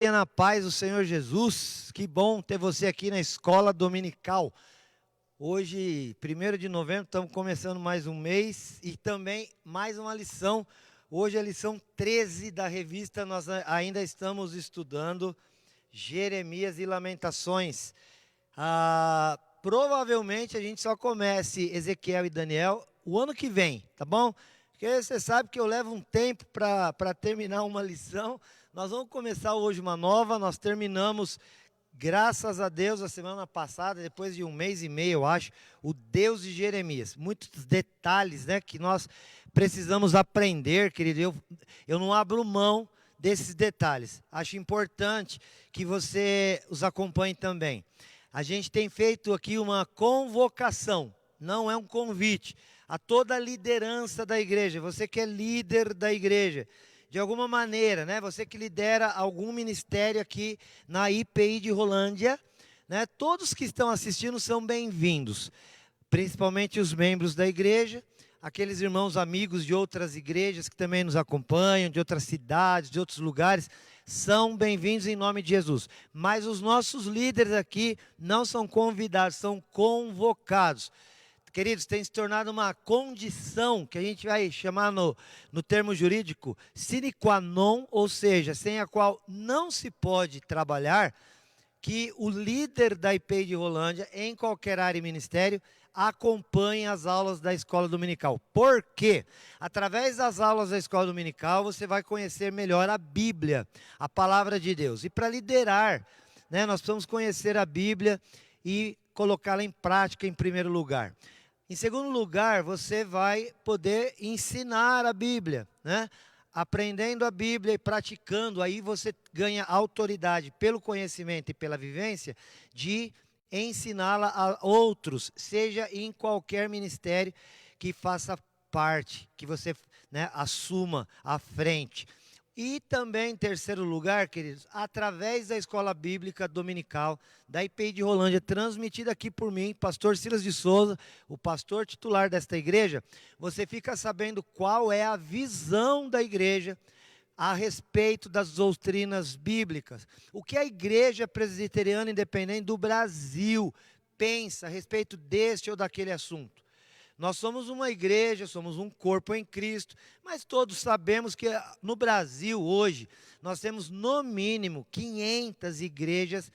Na paz do Senhor Jesus, que bom ter você aqui na escola dominical. Hoje, 1º de novembro, estamos começando mais um mês e também mais uma lição. Hoje é a lição 13 da revista, nós ainda estamos estudando Jeremias e Lamentações. Provavelmente a gente só comece Ezequiel e Daniel o ano que vem, tá bom? Porque você sabe que eu levo um tempo para terminar uma lição. Nós vamos começar hoje uma nova, nós terminamos, graças a Deus, a semana passada, depois de um mês e meio, eu acho, o Deus de Jeremias. Muitos detalhes, né, que nós precisamos aprender, querido. Eu não abro mão desses detalhes. Acho importante que você os acompanhe também. A gente tem feito aqui uma convocação, não é um convite, a toda a liderança da igreja. Você que é líder da igreja, de alguma maneira, né? Você que lidera algum ministério aqui na IPI de Rolândia, né? Todos que estão assistindo são bem-vindos, principalmente os membros da igreja, aqueles irmãos amigos de outras igrejas que também nos acompanham, de outras cidades, de outros lugares, são bem-vindos em nome de Jesus. Mas os nossos líderes aqui não são convidados, são convocados. Queridos, tem se tornado uma condição que a gente vai chamar no termo jurídico sine qua non, ou seja, sem a qual não se pode trabalhar, que o líder da IPI de Rolândia, em qualquer área e ministério, acompanhe as aulas da escola dominical. Por quê? Através das aulas da escola dominical, você vai conhecer melhor a Bíblia, a palavra de Deus. E para liderar, né, nós precisamos conhecer a Bíblia e colocá-la em prática em primeiro lugar. Em segundo lugar, você vai poder ensinar a Bíblia, né? Aprendendo a Bíblia e praticando, aí você ganha autoridade pelo conhecimento e pela vivência de ensiná-la a outros, seja em qualquer ministério que faça parte, que você, né, assuma à frente. E também, em terceiro lugar, queridos, através da escola bíblica dominical da IPI de Rolândia, transmitida aqui por mim, pastor Silas de Souza, o pastor titular desta igreja, você fica sabendo qual é a visão da igreja a respeito das doutrinas bíblicas. O que a igreja presbiteriana independente do Brasil pensa a respeito deste ou daquele assunto. Nós somos uma igreja, somos um corpo em Cristo, mas todos sabemos que no Brasil hoje, nós temos no mínimo 500 igrejas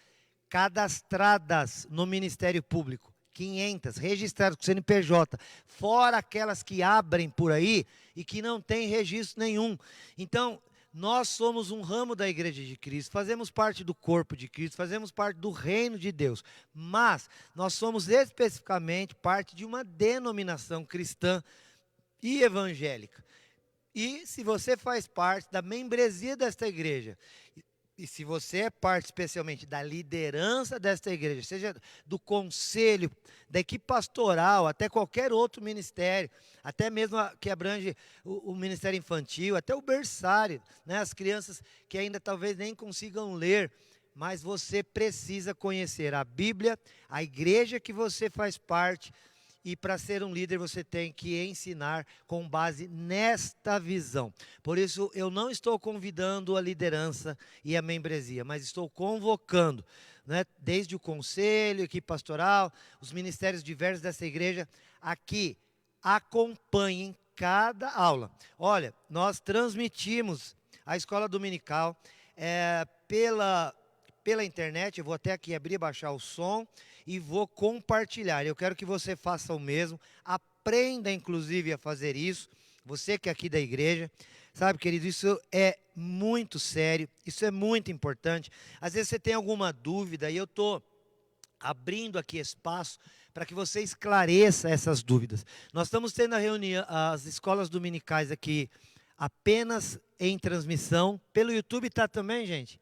cadastradas no Ministério Público. 500, registradas com CNPJ, fora aquelas que abrem por aí e que não têm registro nenhum. Então, nós somos um ramo da Igreja de Cristo, fazemos parte do corpo de Cristo, fazemos parte do reino de Deus, mas nós somos especificamente parte de uma denominação cristã e evangélica. E se você faz parte da membresia desta igreja, e se você é parte especialmente da liderança desta igreja, seja do conselho, da equipe pastoral, até qualquer outro ministério, até mesmo que abrange o ministério infantil, até o berçário, né, as crianças que ainda talvez nem consigam ler, mas você precisa conhecer a Bíblia, a igreja que você faz parte, e para ser um líder você tem que ensinar com base nesta visão. Por isso eu não estou convidando a liderança e a membresia, mas estou convocando, né, desde o conselho, equipe pastoral, os ministérios diversos dessa igreja, aqui, acompanhem cada aula. Olha, nós transmitimos a escola dominical pela internet. Eu vou até aqui abrir e baixar o som e vou compartilhar. Eu quero que você faça o mesmo, aprenda inclusive a fazer isso, você que é aqui da igreja, sabe, querido, isso é muito sério, isso é muito importante. Às vezes você tem alguma dúvida e eu estou abrindo aqui espaço para que você esclareça essas dúvidas. Nós estamos tendo a reunião, as escolas dominicais aqui apenas em transmissão, pelo YouTube está também, gente?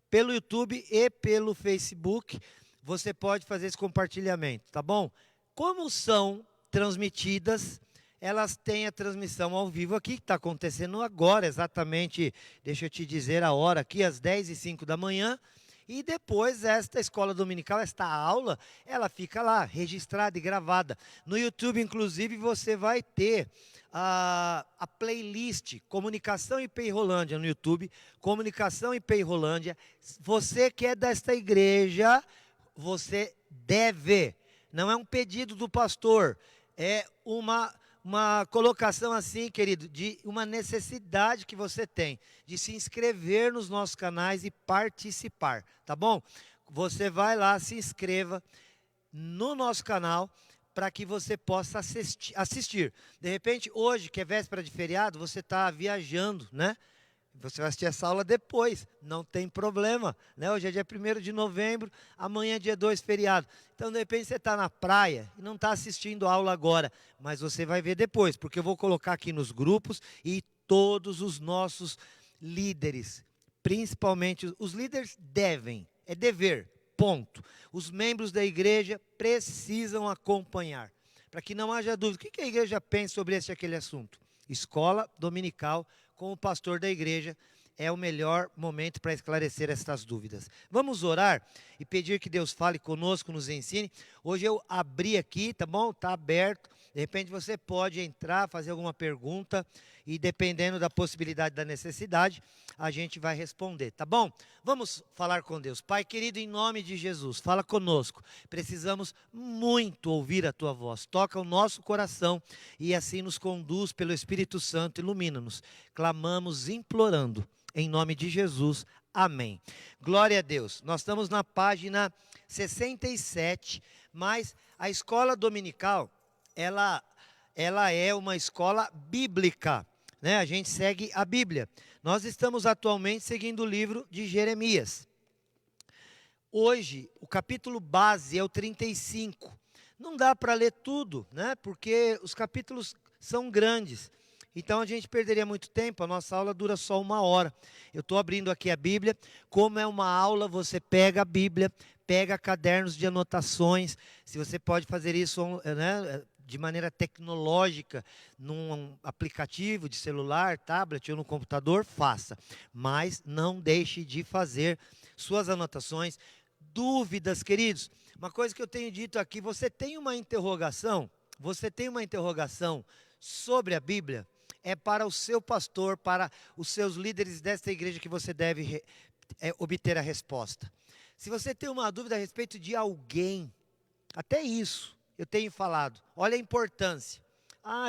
Pelo YouTube e pelo Facebook, você pode fazer esse compartilhamento, tá bom? Como são transmitidas, elas têm a transmissão ao vivo aqui, que está acontecendo agora, exatamente, deixa eu te dizer a hora aqui, às 10h05 da manhã, E depois esta escola dominical, esta aula, ela fica lá, registrada e gravada. No YouTube, inclusive, você vai ter a playlist Comunicação IP Rolândia no YouTube, Comunicação IP Rolândia. Você que é desta igreja, você deve, não é um pedido do pastor, é uma colocação assim, querido, de uma necessidade que você tem de se inscrever nos nossos canais e participar, tá bom? Você vai lá, se inscreva no nosso canal para que você possa assistir. De repente, hoje, que é véspera de feriado, você está viajando, né? Você vai assistir essa aula depois, não tem problema, né? Hoje é dia 1º de novembro, amanhã é dia 2, feriado. Então, de repente, você está na praia e não está assistindo a aula agora, mas você vai ver depois, porque eu vou colocar aqui nos grupos e todos os nossos líderes, principalmente os líderes devem, é dever, ponto. Os membros da igreja precisam acompanhar, para que não haja dúvida. O que a igreja pensa sobre esse e aquele assunto? Escola dominical com o pastor da igreja é o melhor momento para esclarecer estas dúvidas. Vamos orar e pedir que Deus fale conosco, nos ensine. Hoje eu abri aqui, tá bom? Está aberto. De repente você pode entrar, fazer alguma pergunta e dependendo da possibilidade, da necessidade, a gente vai responder, tá bom? Vamos falar com Deus. Pai querido, em nome de Jesus, fala conosco. Precisamos muito ouvir a tua voz. Toca o nosso coração e assim nos conduz pelo Espírito Santo, ilumina-nos. Clamamos implorando em nome de Jesus. Amém. Glória a Deus. Nós estamos na página 67, mas a escola dominical, ela é uma escola bíblica, né? A gente segue a Bíblia. Nós estamos atualmente seguindo o livro de Jeremias. Hoje, o capítulo base é o 35. Não dá para ler tudo, né? Porque os capítulos são grandes. Então a gente perderia muito tempo, a nossa aula dura só 1 hora. Eu estou abrindo aqui a Bíblia. Como é uma aula, você pega a Bíblia, pega cadernos de anotações. Se você pode fazer isso, né, de maneira tecnológica, num aplicativo de celular, tablet ou no computador, faça. Mas não deixe de fazer suas anotações. Dúvidas, queridos. Uma coisa que eu tenho dito aqui, você tem uma interrogação sobre a Bíblia? É para o seu pastor, para os seus líderes desta igreja que você deve obter a resposta. Se você tem uma dúvida a respeito de alguém, até isso eu tenho falado, olha a importância.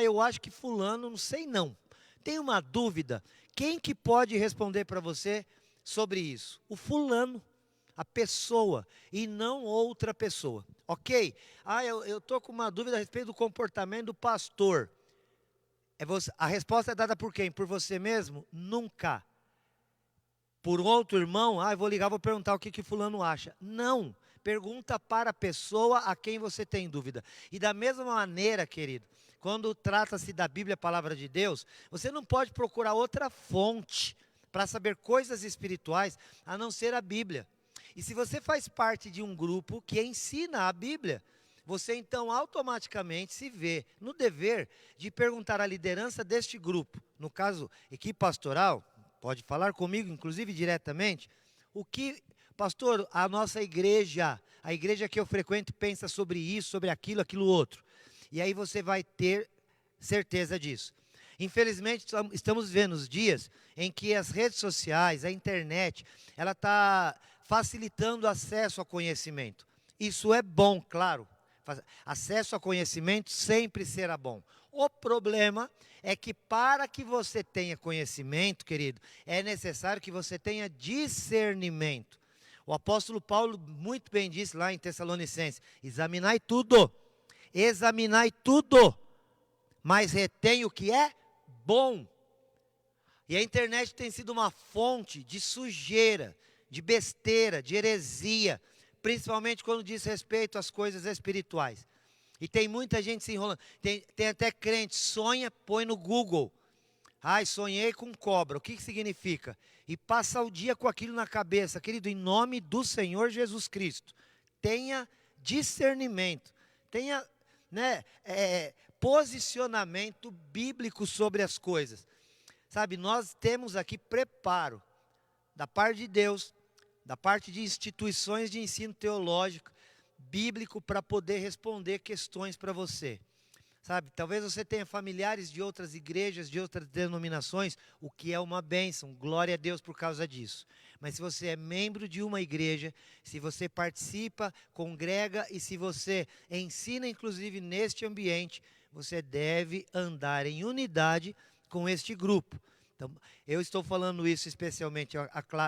Eu acho que fulano, não sei não. Tem uma dúvida, quem que pode responder para você sobre isso? O fulano, a pessoa, e não outra pessoa, ok? Eu estou com uma dúvida a respeito do comportamento do pastor. A resposta é dada por quem? Por você mesmo? Nunca. Por outro irmão? Eu vou ligar, vou perguntar o que fulano acha. Não. Pergunta para a pessoa a quem você tem dúvida. E da mesma maneira, querido, quando trata-se da Bíblia, a palavra de Deus, você não pode procurar outra fonte para saber coisas espirituais a não ser a Bíblia. E se você faz parte de um grupo que ensina a Bíblia, você então automaticamente se vê no dever de perguntar à liderança deste grupo, no caso, equipe pastoral, pode falar comigo, inclusive diretamente, o que, pastor, a nossa igreja, a igreja que eu frequento pensa sobre isso, sobre aquilo outro. E aí você vai ter certeza disso. Infelizmente, estamos vivendo os dias em que as redes sociais, a internet, ela está facilitando o acesso ao conhecimento. Isso é bom, claro. Acesso ao conhecimento sempre será bom. O problema é que para que você tenha conhecimento, querido, é necessário que você tenha discernimento. O apóstolo Paulo muito bem disse lá em Tessalonicenses: examinai tudo, mas retém o que é bom. E a internet tem sido uma fonte de sujeira, de besteira, de heresia, principalmente quando diz respeito às coisas espirituais. E tem muita gente se enrolando. Tem até crente, sonha, põe no Google. Sonhei com cobra. O que significa? E passa o dia com aquilo na cabeça. Querido, em nome do Senhor Jesus Cristo, tenha discernimento. Tenha posicionamento bíblico sobre as coisas. Sabe, nós temos aqui preparo da parte de Deus da parte de instituições de ensino teológico, bíblico, para poder responder questões para você. Sabe, talvez você tenha familiares de outras igrejas, de outras denominações, o que é uma bênção, glória a Deus por causa disso. Mas se você é membro de uma igreja, se você participa, congrega e se você ensina, inclusive neste ambiente, você deve andar em unidade com este grupo. Então, eu estou falando isso especialmente,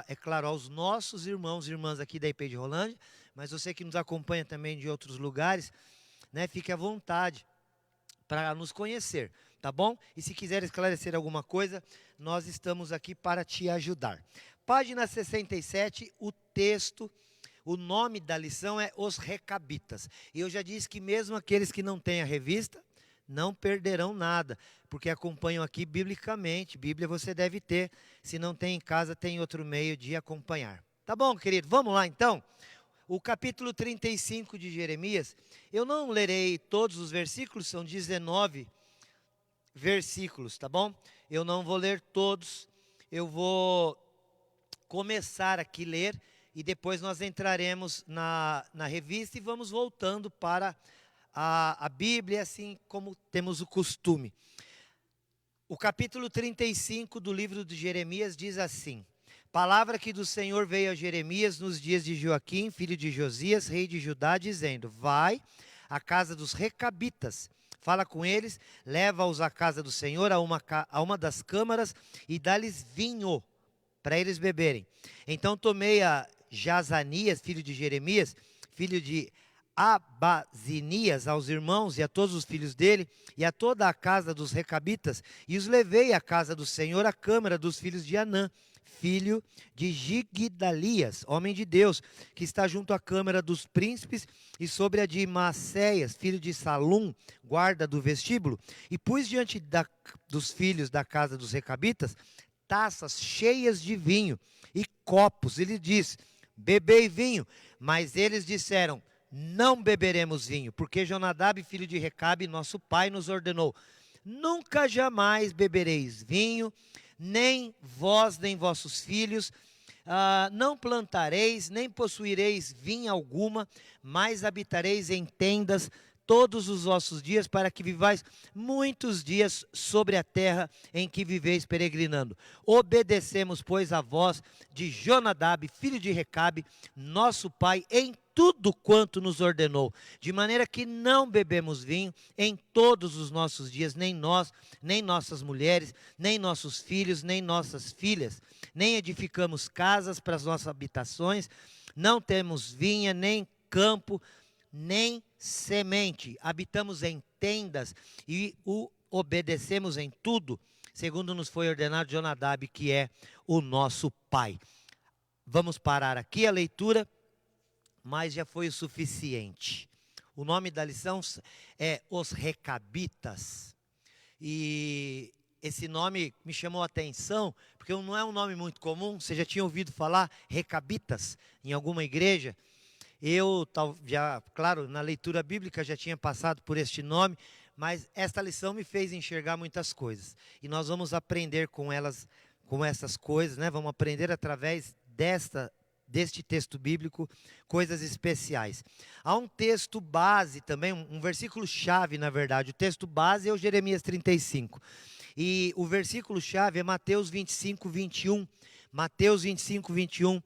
é claro, aos nossos irmãos e irmãs aqui da IP de Rolândia, mas você que nos acompanha também de outros lugares, né, fique à vontade para nos conhecer, tá bom? E se quiser esclarecer alguma coisa, nós estamos aqui para te ajudar. Página 67, o texto, o nome da lição é Os Recabitas. E eu já disse que mesmo aqueles que não têm a revista, não perderão nada, porque acompanham aqui biblicamente. Bíblia você deve ter, se não tem em casa, tem outro meio de acompanhar. Tá bom, querido? Vamos lá então? O capítulo 35 de Jeremias, eu não lerei todos os versículos, são 19 versículos, tá bom? Eu não vou ler todos, eu vou começar aqui a ler e depois nós entraremos na revista e vamos voltando para a Bíblia, assim como temos o costume. O capítulo 35 do livro de Jeremias diz assim: palavra que do Senhor veio a Jeremias nos dias de Joaquim, filho de Josias, rei de Judá, dizendo: vai à casa dos recabitas, fala com eles, leva-os à casa do Senhor, a uma das câmaras, e dá-lhes vinho, para eles beberem. Então tomei a Jazanias, filho de Jeremias, filho de Abazinias, aos irmãos e a todos os filhos dele, e a toda a casa dos recabitas, e os levei à casa do Senhor, à câmara dos filhos de Anã, filho de Gigdalias, homem de Deus, que está junto à câmara dos príncipes, e sobre a de Maceias, filho de Salum, guarda do vestíbulo, e pus diante dos filhos da casa dos recabitas taças cheias de vinho e copos. Ele diz: bebei vinho. Mas eles disseram: não beberemos vinho, porque Jonadab, filho de Recabe, nosso pai, nos ordenou: nunca jamais bebereis vinho, nem vós nem vossos filhos, não plantareis, nem possuireis vinha alguma, mas habitareis em tendas todos os vossos dias, para que vivais muitos dias sobre a terra em que viveis peregrinando. Obedecemos, pois, a voz de Jonadab, filho de Recabe, nosso pai, em tudo quanto nos ordenou, de maneira que não bebemos vinho em todos os nossos dias, nem nós, nem nossas mulheres, nem nossos filhos, nem nossas filhas, nem edificamos casas para as nossas habitações, não temos vinha, nem campo, nem semente, habitamos em tendas e o obedecemos em tudo, segundo nos foi ordenado Jonadab, que é o nosso pai. Vamos parar aqui a leitura, mas já foi o suficiente. O nome da lição é Os Recabitas, e esse nome me chamou a atenção, porque não é um nome muito comum. Você já tinha ouvido falar Recabitas em alguma igreja? Eu, já, claro, na leitura bíblica já tinha passado por este nome, mas esta lição me fez enxergar muitas coisas. E nós vamos aprender com elas, com essas coisas, né? Vamos aprender através deste texto bíblico, coisas especiais. Há um texto base também, um versículo chave, na verdade. O texto base é o Jeremias 35. E o versículo chave é Mateus 25, 21. Mateus 25, 21.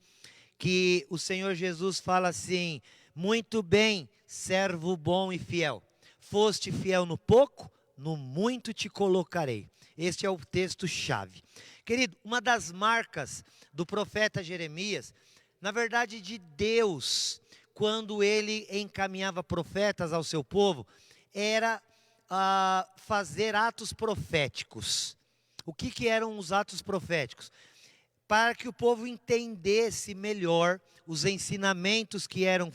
Que o Senhor Jesus fala assim: muito bem, servo bom e fiel, foste fiel no pouco, no muito te colocarei. Este é o texto-chave. Querido, uma das marcas do profeta Jeremias, na verdade de Deus, quando ele encaminhava profetas ao seu povo, era fazer atos proféticos. O que eram os atos proféticos? Para que o povo entendesse melhor os ensinamentos que eram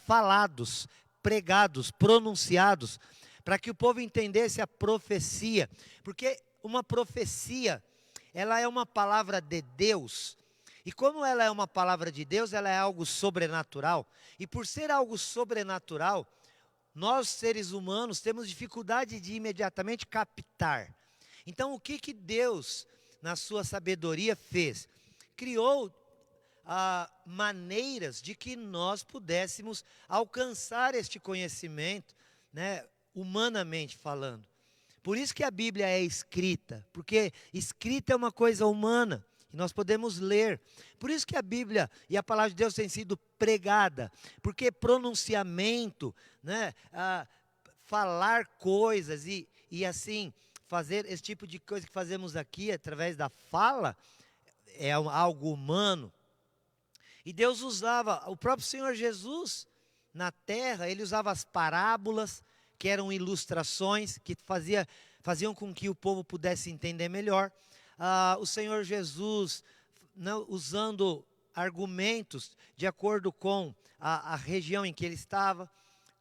falados, pregados, pronunciados, para que o povo entendesse a profecia, porque uma profecia, ela é uma palavra de Deus, e como ela é uma palavra de Deus, ela é algo sobrenatural, e por ser algo sobrenatural, nós seres humanos temos dificuldade de imediatamente captar. Então o que Deus, na sua sabedoria, fez? Criou maneiras de que nós pudéssemos alcançar este conhecimento, né, humanamente falando. Por isso que a Bíblia é escrita, porque escrita é uma coisa humana, e nós podemos ler. Por isso que a Bíblia e a palavra de Deus tem sido pregada, porque pronunciamento, né, falar coisas e assim, fazer esse tipo de coisa que fazemos aqui através da fala, é algo humano. E Deus usava, o próprio Senhor Jesus, na terra, ele usava as parábolas, que eram ilustrações, que faziam com que o povo pudesse entender melhor. O Senhor Jesus, usando argumentos de acordo com a região em que ele estava,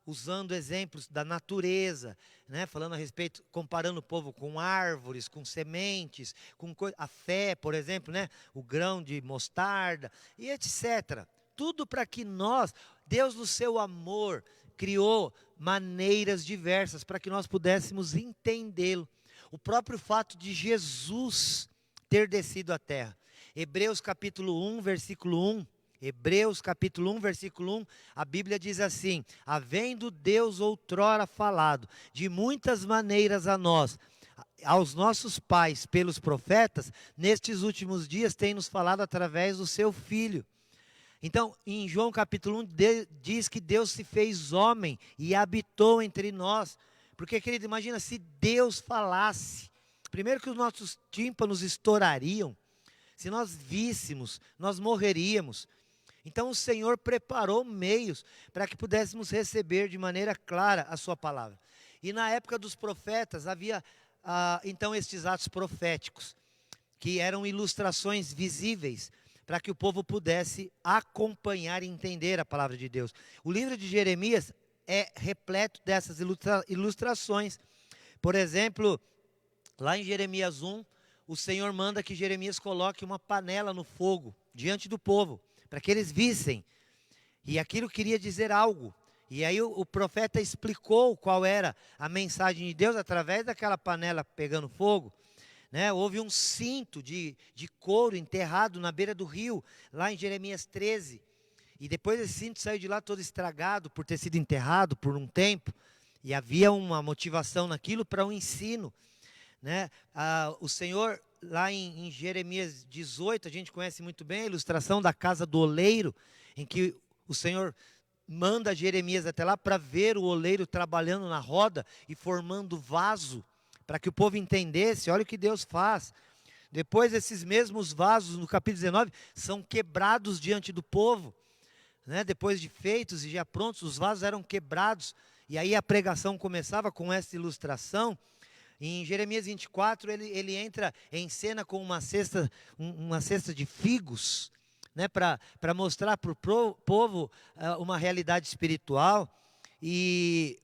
usando exemplos da natureza, né, falando a respeito, comparando o povo com árvores, com sementes, com a fé, por exemplo, né, o grão de mostarda, e etc. Tudo para que Deus no seu amor, criou maneiras diversas para que nós pudéssemos entendê-lo. O próprio fato de Jesus ter descido à terra. Hebreus capítulo 1, versículo 1. Hebreus capítulo 1, versículo 1, a Bíblia diz assim: havendo Deus outrora falado de muitas maneiras a nós, aos nossos pais pelos profetas, nestes últimos dias tem nos falado através do seu Filho. Então, em João capítulo 1, diz que Deus se fez homem e habitou entre nós. Porque, querido, imagina se Deus falasse. Primeiro que os nossos tímpanos estourariam. Se nós víssemos, nós morreríamos. Então o Senhor preparou meios para que pudéssemos receber de maneira clara a sua palavra. E na época dos profetas havia então estes atos proféticos, que eram ilustrações visíveis, para que o povo pudesse acompanhar e entender a palavra de Deus. O livro de Jeremias é repleto dessas ilustrações. Por exemplo, lá em Jeremias 1, o Senhor manda que Jeremias coloque uma panela no fogo diante do povo, para que eles vissem, e aquilo queria dizer algo, e aí o profeta explicou qual era a mensagem de Deus através daquela panela pegando fogo, né? Houve um cinto de couro enterrado na beira do rio, lá em Jeremias 13, e depois esse cinto saiu de lá todo estragado, por ter sido enterrado por um tempo, e havia uma motivação naquilo para um ensino, né? O Senhor, lá em Jeremias 18, a gente conhece muito bem a ilustração da casa do oleiro, em que o Senhor manda Jeremias até lá para ver o oleiro trabalhando na roda e formando vaso, para que o povo entendesse, olha o que Deus faz. Depois esses mesmos vasos, no capítulo 19, são quebrados diante do povo, né? Depois de feitos e já prontos, os vasos eram quebrados, e aí a pregação começava com essa ilustração. Em Jeremias 24, ele entra em cena com uma cesta de figos, né, para mostrar para o povo uma realidade espiritual. E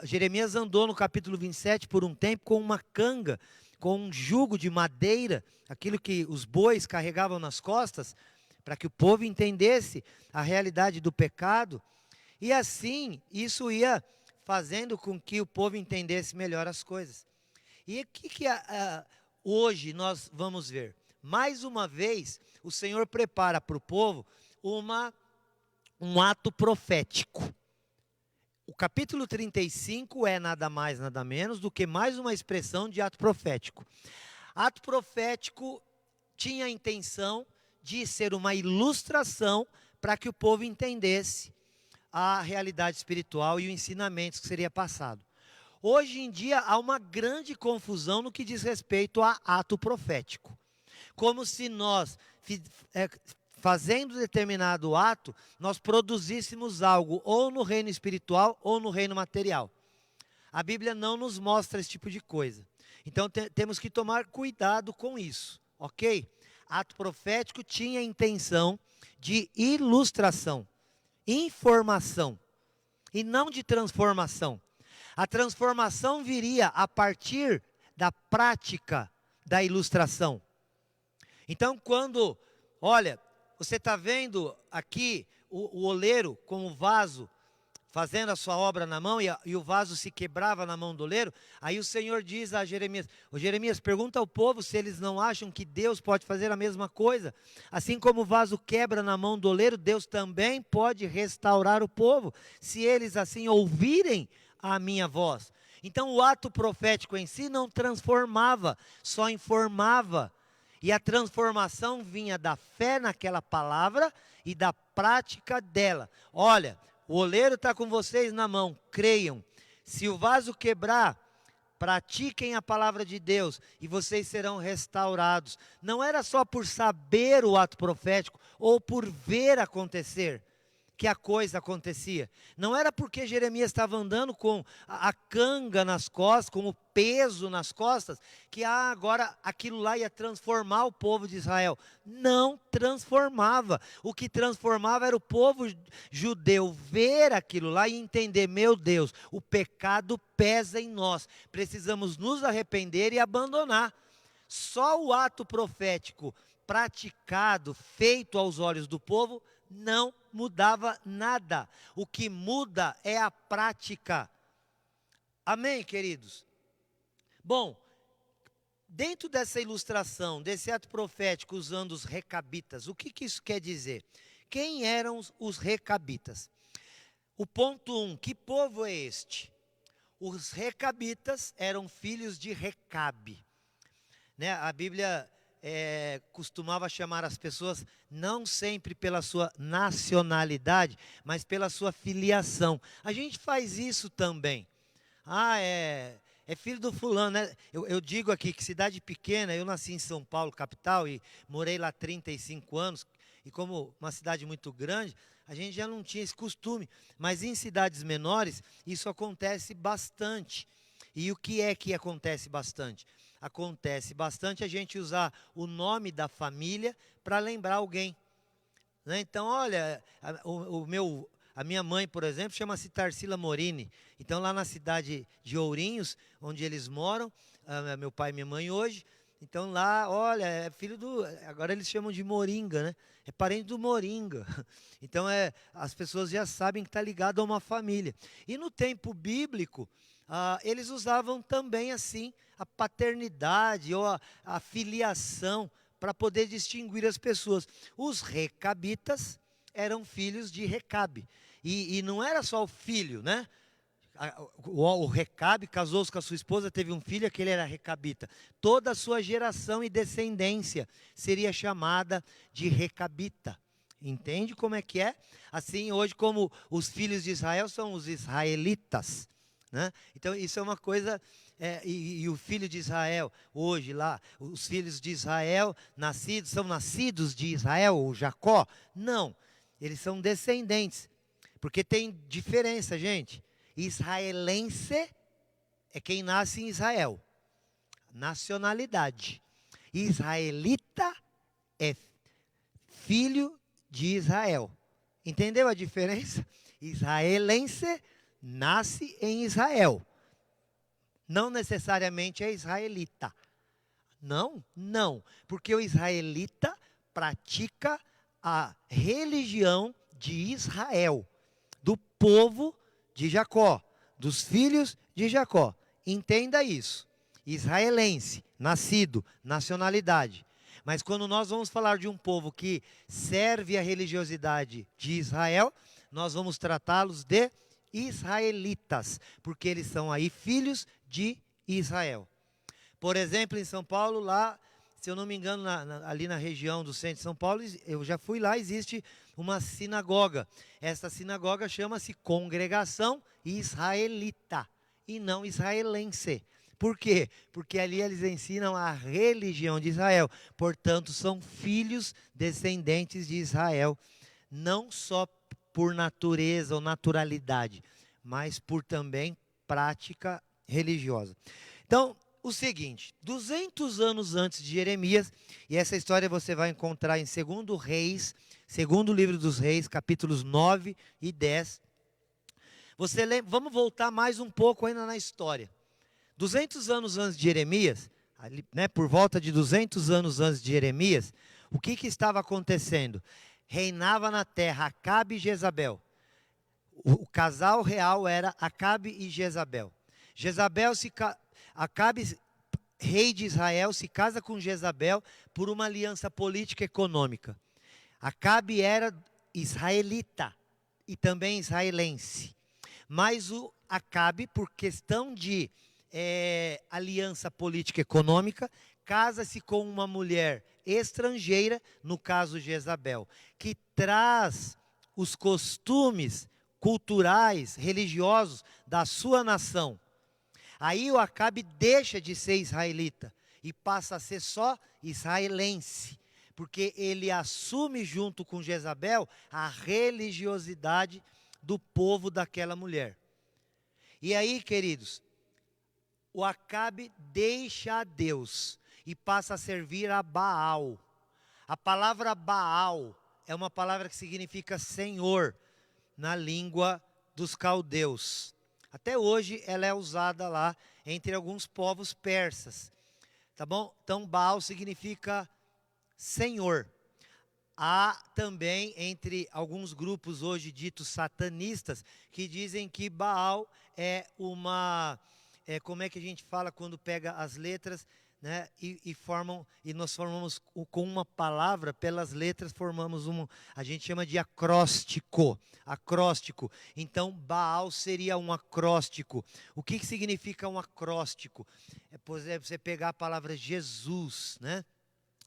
Jeremias andou no capítulo 27 por um tempo com uma canga, com um jugo de madeira, aquilo que os bois carregavam nas costas, para que o povo entendesse a realidade do pecado. E assim, isso ia fazendo com que o povo entendesse melhor as coisas. E o que hoje nós vamos ver? Mais uma vez, o Senhor prepara para o povo um ato profético. O capítulo 35 é nada mais, nada menos do que mais uma expressão de ato profético. Ato profético tinha a intenção de ser uma ilustração para que o povo entendesse a realidade espiritual e o ensinamento que seria passado. Hoje em dia há uma grande confusão no que diz respeito a ato profético. Como se nós, fazendo determinado ato, nós produzíssemos algo ou no reino espiritual ou no reino material. A Bíblia não nos mostra esse tipo de coisa. Então temos que tomar cuidado com isso, ok? Ato profético tinha a intenção de ilustração, informação e não de transformação. A transformação viria a partir da prática da ilustração. Então, quando, olha, você está vendo aqui o oleiro com o vaso fazendo a sua obra na mão e o vaso se quebrava na mão do oleiro, aí o Senhor diz a Jeremias: ô Jeremias, pergunta ao povo se eles não acham que Deus pode fazer a mesma coisa. Assim como o vaso quebra na mão do oleiro, Deus também pode restaurar o povo, se eles assim ouvirem a minha voz. Então o ato profético em si não transformava, só informava. E a transformação vinha da fé naquela palavra e da prática dela. Olha, o oleiro está com vocês na mão, creiam. Se o vaso quebrar, pratiquem a palavra de Deus e vocês serão restaurados. Não era só por saber o ato profético ou por ver acontecer que a coisa acontecia. Não era porque Jeremias estava andando com a canga nas costas, com o peso nas costas, que agora aquilo lá ia transformar o povo de Israel. Não transformava. O que transformava era o povo judeu ver aquilo lá e entender: meu Deus, o pecado pesa em nós. Precisamos nos arrepender e abandonar. Só o ato profético praticado, feito aos olhos do povo, não mudava nada. O que muda é a prática. Amém, queridos? Bom, dentro dessa ilustração, desse ato profético usando os recabitas, o que isso quer dizer? Quem eram os recabitas? O ponto 1, que povo é este? Os recabitas eram filhos de Recabe. Né? A Bíblia costumava chamar as pessoas não sempre pela sua nacionalidade, mas pela sua filiação. A gente faz isso também. É filho do fulano, né? Eu digo aqui que cidade pequena, eu nasci em São Paulo, capital, e morei lá 35 anos, e como uma cidade muito grande, a gente já não tinha esse costume. Mas em cidades menores, isso acontece bastante. E o que é que acontece bastante? Acontece bastante a gente usar o nome da família para lembrar alguém. Né? Então, olha, a minha mãe, por exemplo, chama-se Tarsila Morini. Então, lá na cidade de Ourinhos, onde eles moram, meu pai e minha mãe hoje, então lá, olha, é filho do... Agora eles chamam de Moringa, né? É parente do Moringa. Então, as pessoas já sabem que está ligado a uma família. E no tempo bíblico, eles usavam também assim a paternidade ou a filiação para poder distinguir as pessoas. Os recabitas eram filhos de Recabe. E não era só o filho, né? O Recabe casou-se com a sua esposa, teve um filho, aquele era recabita. Toda a sua geração e descendência seria chamada de recabita. Entende como é que é? Assim, hoje, como os filhos de Israel são os israelitas. Né? Então, isso é uma coisa... E o filho de Israel, hoje lá, os filhos de Israel são nascidos de Israel, ou Jacó? Não, eles são descendentes. Porque tem diferença, gente. Israelense é quem nasce em Israel. Nacionalidade. Israelita é filho de Israel. Entendeu a diferença? Israelense nasce em Israel. Não necessariamente é israelita. Não. Porque o israelita pratica a religião de Israel, do povo de Jacó, dos filhos de Jacó. Entenda isso. Israelense, nascido, nacionalidade. Mas quando nós vamos falar de um povo que serve a religiosidade de Israel, nós vamos tratá-los de israelitas, porque eles são aí filhos de Israel. Por exemplo, em São Paulo, lá, se eu não me engano, ali na região do centro de São Paulo, eu já fui lá, existe uma sinagoga. Essa sinagoga chama-se Congregação Israelita e não israelense. Por quê? Porque ali eles ensinam a religião de Israel. Portanto, são filhos descendentes de Israel, não só por natureza ou naturalidade, mas por também prática religiosa. Então, o seguinte, 200 anos antes de Jeremias, e essa história você vai encontrar em 2 Reis, segundo livro dos Reis, capítulos 9 e 10. Vamos voltar mais um pouco ainda na história. 200 anos antes de Jeremias, ali, né, por volta de 200 anos antes de Jeremias, o que estava acontecendo? Reinava na terra Acabe e Jezabel. o casal real era Acabe e Jezabel. Acabe, rei de Israel, se casa com Jezabel por uma aliança política e econômica. Acabe era israelita e também israelense. Mas o Acabe, por questão de aliança política e econômica, casa-se com uma mulher estrangeira, no caso Jezabel, que traz os costumes culturais, religiosos da sua nação. Aí o Acabe deixa de ser israelita e passa a ser só israelense, porque ele assume junto com Jezabel a religiosidade do povo daquela mulher. E aí, queridos, o Acabe deixa a Deus e passa a servir a Baal. A palavra Baal é uma palavra que significa Senhor na língua dos caldeus. Até hoje ela é usada lá entre alguns povos persas, tá bom? Então Baal significa Senhor. Há também entre alguns grupos hoje ditos satanistas que dizem que Baal é como é que a gente fala quando pega as letras, né, e nós formamos com uma palavra, pelas letras formamos a gente chama de acróstico. Então Baal seria um acróstico. O que significa um acróstico? Por exemplo, você pegar a palavra Jesus, né?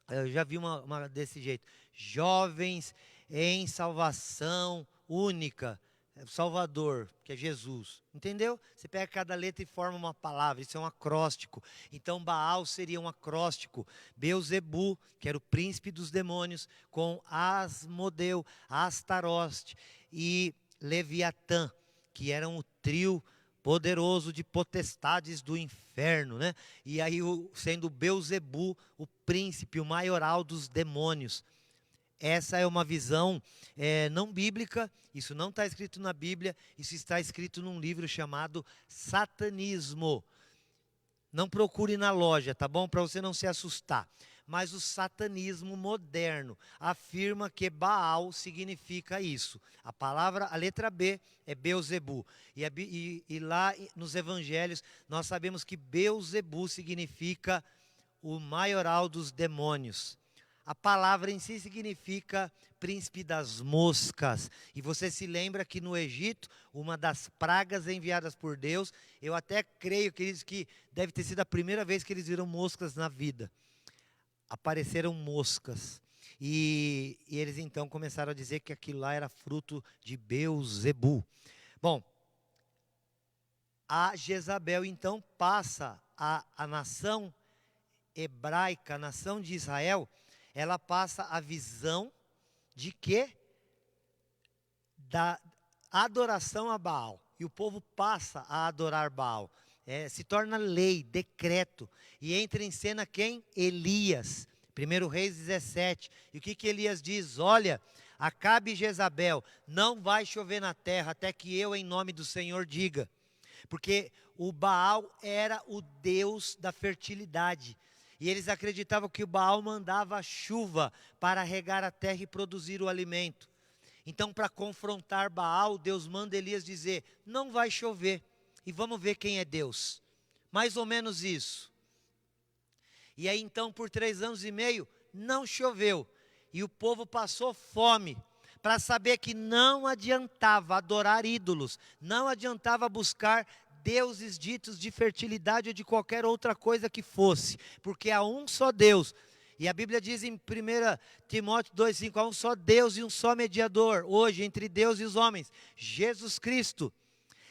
Eu já vi uma desse jeito. Jovens em salvação única. Salvador, que é Jesus. Entendeu? Você pega cada letra e forma uma palavra. Isso é um acróstico. Então Baal seria um acróstico. Beuzebu, que era o príncipe dos demônios, com Asmodeu, Astaroste e Leviatã, que eram o trio poderoso de potestades do inferno, né? E aí sendo Beuzebu o príncipe, o maioral dos demônios. Essa é uma visão não bíblica, isso não está escrito na Bíblia, isso está escrito num livro chamado Satanismo. Não procure na loja, tá bom? Para você não se assustar. Mas o satanismo moderno afirma que significa isso. A letra B é Beuzebu. E lá nos evangelhos nós sabemos que Beuzebu significa o maioral dos demônios. A palavra em si significa príncipe das moscas. E você se lembra que no Egito, uma das pragas enviadas por Deus, eu até creio, queridos, que deve ter sido a primeira vez que eles viram moscas na vida. Apareceram moscas. E eles então começaram a dizer que aquilo lá era fruto de Beuzebu. Bom, a Jezabel então passa a nação hebraica, a nação de Israel, ela passa a visão de quê? Da adoração a Baal. E o povo passa a adorar Baal. Se torna lei, decreto. E entra em cena quem? Elias. 1 Reis 17. E o que Elias diz? Olha, Acabe e Jezabel, não vai chover na terra até que eu, em nome do Senhor, diga. Porque o Baal era o deus da fertilidade. E eles acreditavam que o Baal mandava chuva para regar a terra e produzir o alimento. Então, para confrontar Baal, Deus manda Elias dizer, não vai chover. E vamos ver quem é Deus. Mais ou menos isso. E aí então, por 3 anos e meio, não choveu. E o povo passou fome. Para saber que não adiantava adorar ídolos. Não adiantava buscar deuses ditos de fertilidade ou de qualquer outra coisa que fosse, porque há um só Deus, e a Bíblia diz em 1 Timóteo 2,5, há um só Deus e um só mediador, hoje entre Deus e os homens, Jesus Cristo,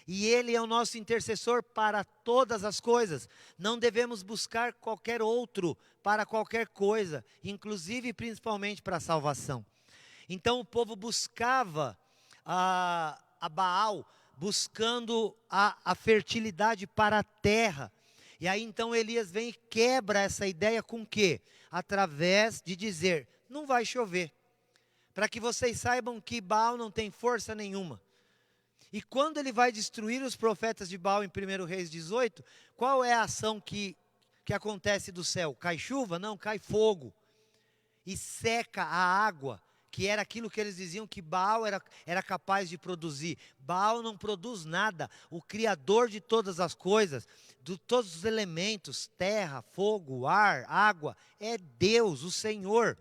e Ele é o nosso intercessor para todas as coisas, não devemos buscar qualquer outro para qualquer coisa, inclusive e principalmente para a salvação. Então o povo buscava a Baal, buscando a fertilidade para a terra. E aí então Elias vem e quebra essa ideia com o quê? Através de dizer, não vai chover. Para que vocês saibam que Baal não tem força nenhuma. E quando ele vai destruir os profetas de Baal em 1 Reis 18, qual é a ação que acontece do céu? Cai chuva? Não, cai fogo. E seca a água que era aquilo que eles diziam que Baal era capaz de produzir. Baal não produz nada. O Criador de todas as coisas, de todos os elementos, terra, fogo, ar, água, é Deus, o Senhor.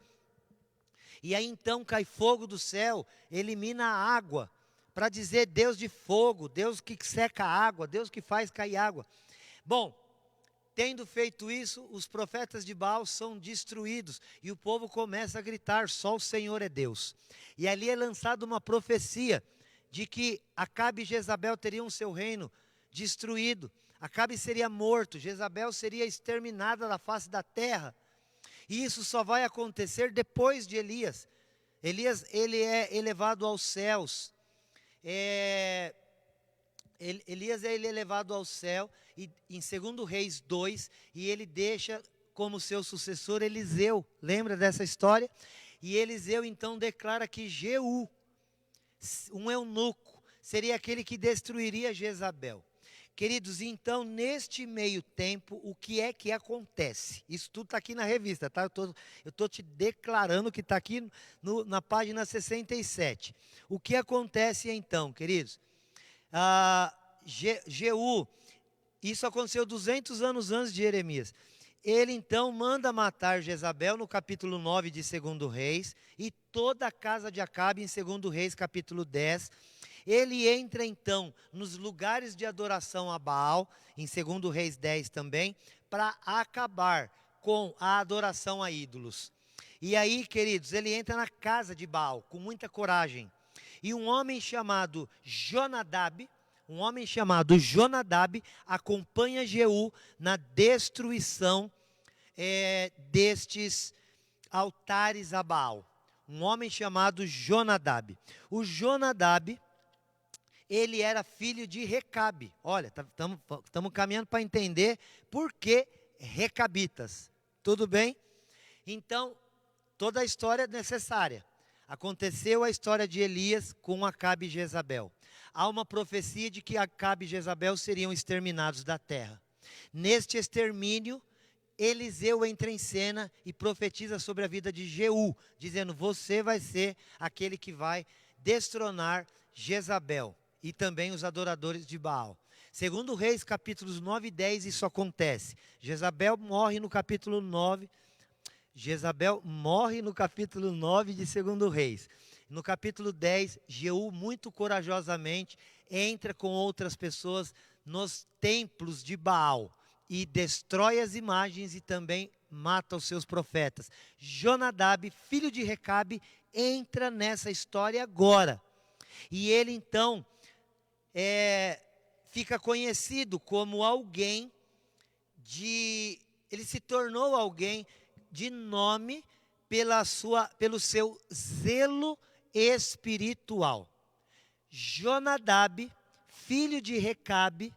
E aí então cai fogo do céu, elimina a água, para dizer Deus de fogo, Deus que seca a água, Deus que faz cair água. Bom, tendo feito isso, os profetas de Baal são destruídos e o povo começa a gritar: só o Senhor é Deus. E ali é lançada uma profecia de que Acabe e Jezabel teriam seu reino destruído. Acabe seria morto, Jezabel seria exterminada da face da terra. E isso só vai acontecer depois de Elias. Elias, ele é elevado aos céus. Elias é elevado ao céu em 2 Reis 2, e ele deixa como seu sucessor Eliseu. Lembra dessa história? E Eliseu então declara que Jeú, um eunuco, seria aquele que destruiria Jezabel. Queridos, então neste meio tempo, o que é que acontece? Isso tudo está aqui na revista, tá? Eu estou te declarando que está aqui na página 67. O que acontece então, queridos? Jeú, isso aconteceu 200 anos antes de Jeremias. Ele então manda matar Jezabel no capítulo 9 de 2 Reis, e toda a casa de Acabe em 2 Reis capítulo 10. Ele entra então nos lugares de adoração a Baal, em 2 Reis 10 também, para acabar com a adoração a ídolos. E aí, queridos, ele entra na casa de Baal com muita coragem. E um homem chamado Jonadab acompanha Jeú na destruição destes altares a Baal. Um homem chamado Jonadab. O Jonadab, ele era filho de Recabe. Olha, estamos caminhando para entender por que recabitas. Tudo bem? Então, toda a história é necessária. Aconteceu a história de Elias com Acabe e Jezabel. Há uma profecia de que Acabe e Jezabel seriam exterminados da terra. Neste extermínio, Eliseu entra em cena e profetiza sobre a vida de Jeú, dizendo: você vai ser aquele que vai destronar Jezabel e também os adoradores de Baal. 2 Reis capítulos 9 e 10, isso acontece. Jezabel morre no capítulo 9 de 2 Reis. No capítulo 10, Jeú muito corajosamente entra com outras pessoas nos templos de Baal e destrói as imagens e também mata os seus profetas. Jonadab, filho de Recabe, entra nessa história agora. E ele então fica conhecido como alguém ele se tornou alguém de nome pelo seu zelo espiritual. Jonadab, filho de Recabe,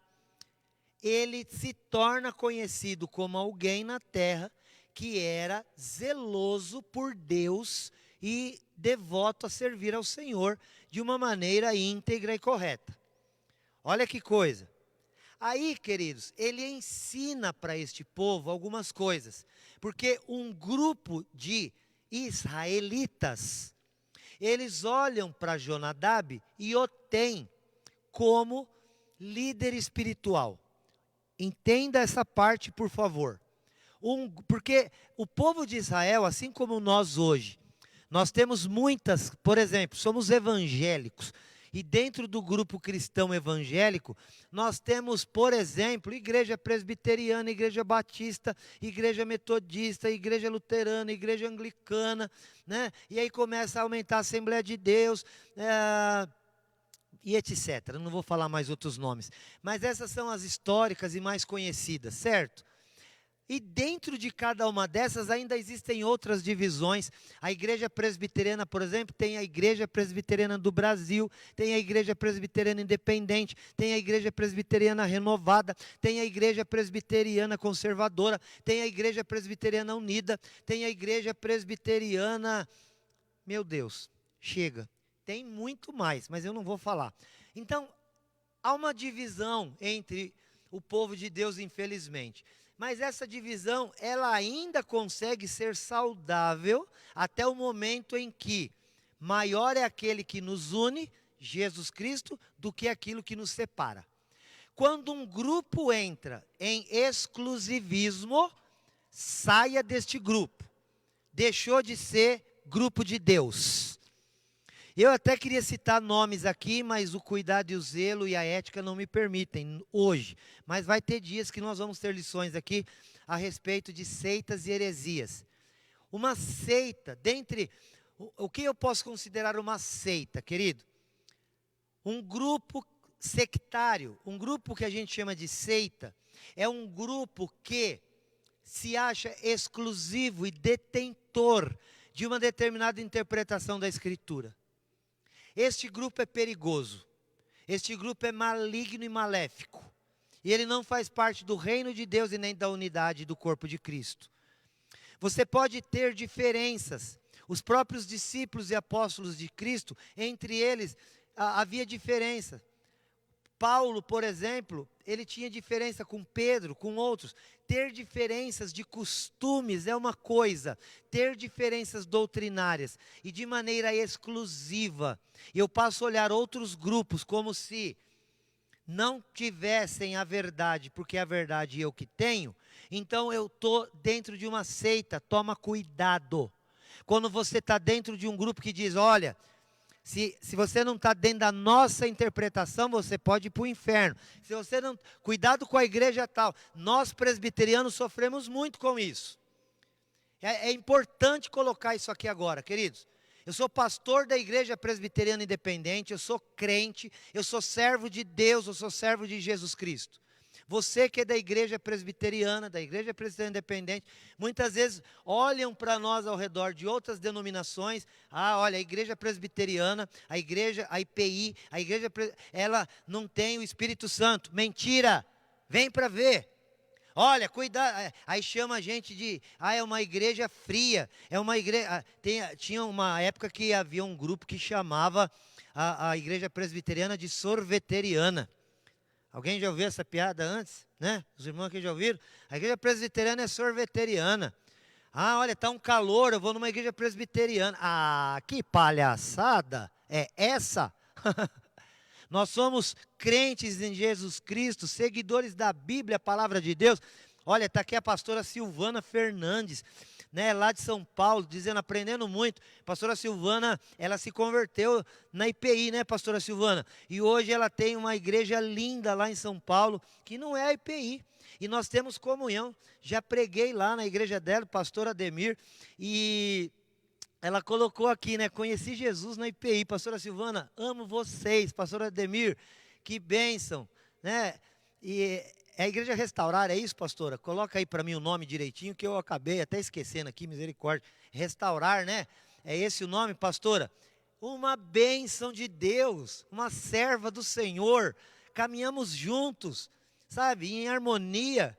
ele se torna conhecido como alguém na terra que era zeloso por Deus e devoto a servir ao Senhor de uma maneira íntegra e correta. Olha que coisa. Aí, queridos, ele ensina para este povo algumas coisas, porque um grupo de israelitas, eles olham para Jonadab e o têm como líder espiritual. Entenda essa parte, por favor. Porque o povo de Israel, assim como nós hoje, nós temos muitas, por exemplo, somos evangélicos. E dentro do grupo cristão evangélico, nós temos, por exemplo, igreja presbiteriana, igreja batista, igreja metodista, igreja luterana, igreja anglicana, né? E aí começa a aumentar a Assembleia de Deus, e etc. Não vou falar mais outros nomes. Mas essas são as históricas e mais conhecidas, certo? E dentro de cada uma dessas ainda existem outras divisões. A igreja presbiteriana, por exemplo, tem a igreja presbiteriana do Brasil, tem a igreja presbiteriana independente, tem a igreja presbiteriana renovada, tem a igreja presbiteriana conservadora, tem a igreja presbiteriana unida, tem a igreja presbiteriana... Meu Deus, chega. Tem muito mais, mas eu não vou falar. Então, há uma divisão entre o povo de Deus, infelizmente. Mas essa divisão, ela ainda consegue ser saudável até o momento em que Maior é aquele que nos une, Jesus Cristo, do que aquilo que nos separa. Quando um grupo entra em exclusivismo, saia deste grupo. Deixou de ser grupo de Deus. Eu até queria citar nomes aqui, mas o cuidado e o zelo e a ética não me permitem hoje. Mas vai ter dias que nós vamos ter lições aqui a respeito de seitas e heresias. Uma seita, dentre... O que eu posso considerar uma seita, querido? Um grupo sectário, um grupo que a gente chama de seita, é um grupo que se acha exclusivo e detentor de uma determinada interpretação da Escritura. Este grupo é perigoso, este grupo é maligno e maléfico, e ele não faz parte do reino de Deus e nem da unidade do corpo de Cristo. Você pode ter diferenças. Os próprios discípulos e apóstolos de Cristo, entre eles havia diferença. Paulo, por exemplo, ele tinha diferença com Pedro, com outros. Ter diferenças de costumes é uma coisa, ter diferenças doutrinárias e de maneira exclusiva. Eu passo a olhar outros grupos como se não tivessem a verdade, porque a verdade eu que tenho, então eu estou dentro de uma seita, toma cuidado. Quando você está dentro de um grupo que diz, olha, se você não está dentro da nossa interpretação, você pode ir para o inferno. Se você não, cuidado com a igreja tal. Nós presbiterianos sofremos muito com isso. É importante colocar isso aqui agora, queridos. Eu sou pastor da Igreja Presbiteriana Independente, eu sou crente, eu sou servo de Deus, eu sou servo de Jesus Cristo. Você que é da Igreja Presbiteriana, da Igreja Presbiteriana Independente, muitas vezes olham para nós ao redor de outras denominações. Ah, olha, a Igreja Presbiteriana, a Igreja, a IPI, a Igreja, ela não tem o Espírito Santo. Mentira! Vem para ver. Olha, cuidado, aí chama a gente de, é uma igreja fria, é uma igreja, tinha uma época que havia um grupo que chamava a igreja presbiteriana de sorveteriana. Alguém já ouviu essa piada antes, né? Os irmãos aqui já ouviram? A igreja presbiteriana é sorveteriana. Ah, olha, está um calor, eu vou numa igreja presbiteriana. Ah, que palhaçada é essa? Nós somos crentes em Jesus Cristo, seguidores da Bíblia, a palavra de Deus. Olha, está aqui a pastora Silvana Fernandes, né, lá de São Paulo, dizendo, aprendendo muito. Pastora Silvana, ela se converteu na IPI, né, pastora Silvana? E hoje ela tem uma igreja linda lá em São Paulo, que não é a IPI. E nós temos comunhão. Já preguei lá na igreja dela, pastor Ademir, e ela colocou aqui, né, conheci Jesus na IPI. Pastora Silvana, amo vocês. Pastor Ademir, que bênção, né? E é a igreja Restaurar, é isso, pastora? Coloca aí para mim o nome direitinho, que eu acabei até esquecendo aqui, misericórdia. Restaurar, né? É esse o nome, pastora? Uma bênção de Deus, uma serva do Senhor. Caminhamos juntos, sabe, em harmonia.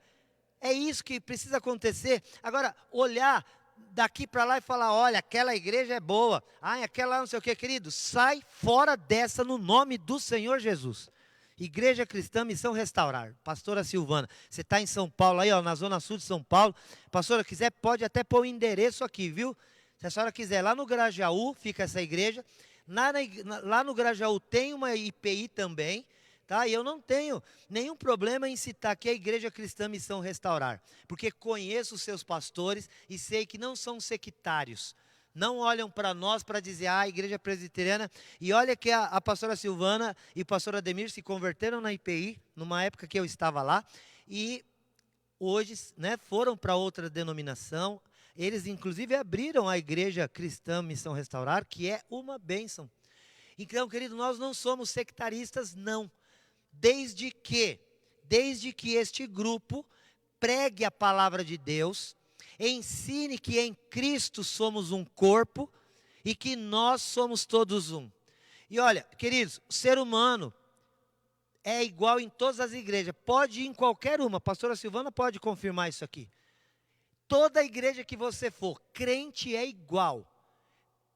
É isso que precisa acontecer. Agora, olhar daqui para lá e falar, olha, aquela igreja é boa. Aquela não sei o que, querido. Sai fora dessa no nome do Senhor Jesus. Igreja Cristã Missão Restaurar, pastora Silvana, você está em São Paulo aí, ó, na zona sul de São Paulo, pastora, quiser pode até pôr o endereço aqui, viu? Se a senhora quiser, lá no Grajaú fica essa igreja, lá no Grajaú tem uma IPI também, tá? E eu não tenho nenhum problema em citar aqui a Igreja Cristã Missão Restaurar, porque conheço os seus pastores e sei que não são sectários. Não olham para nós para dizer, a igreja presbiteriana, e olha que a pastora Silvana e o pastor Ademir se converteram na IPI, numa época que eu estava lá, e hoje, né, foram para outra denominação, eles inclusive abriram a Igreja Cristã Missão Restaurar, que é uma bênção. Então, querido, nós não somos sectaristas, não, desde que este grupo pregue a palavra de Deus, ensine que em Cristo somos um corpo e que nós somos todos um. E olha, queridos, o ser humano é igual em todas as igrejas, pode ir em qualquer uma, a pastora Silvana pode confirmar isso aqui. Toda igreja que você for, crente é igual,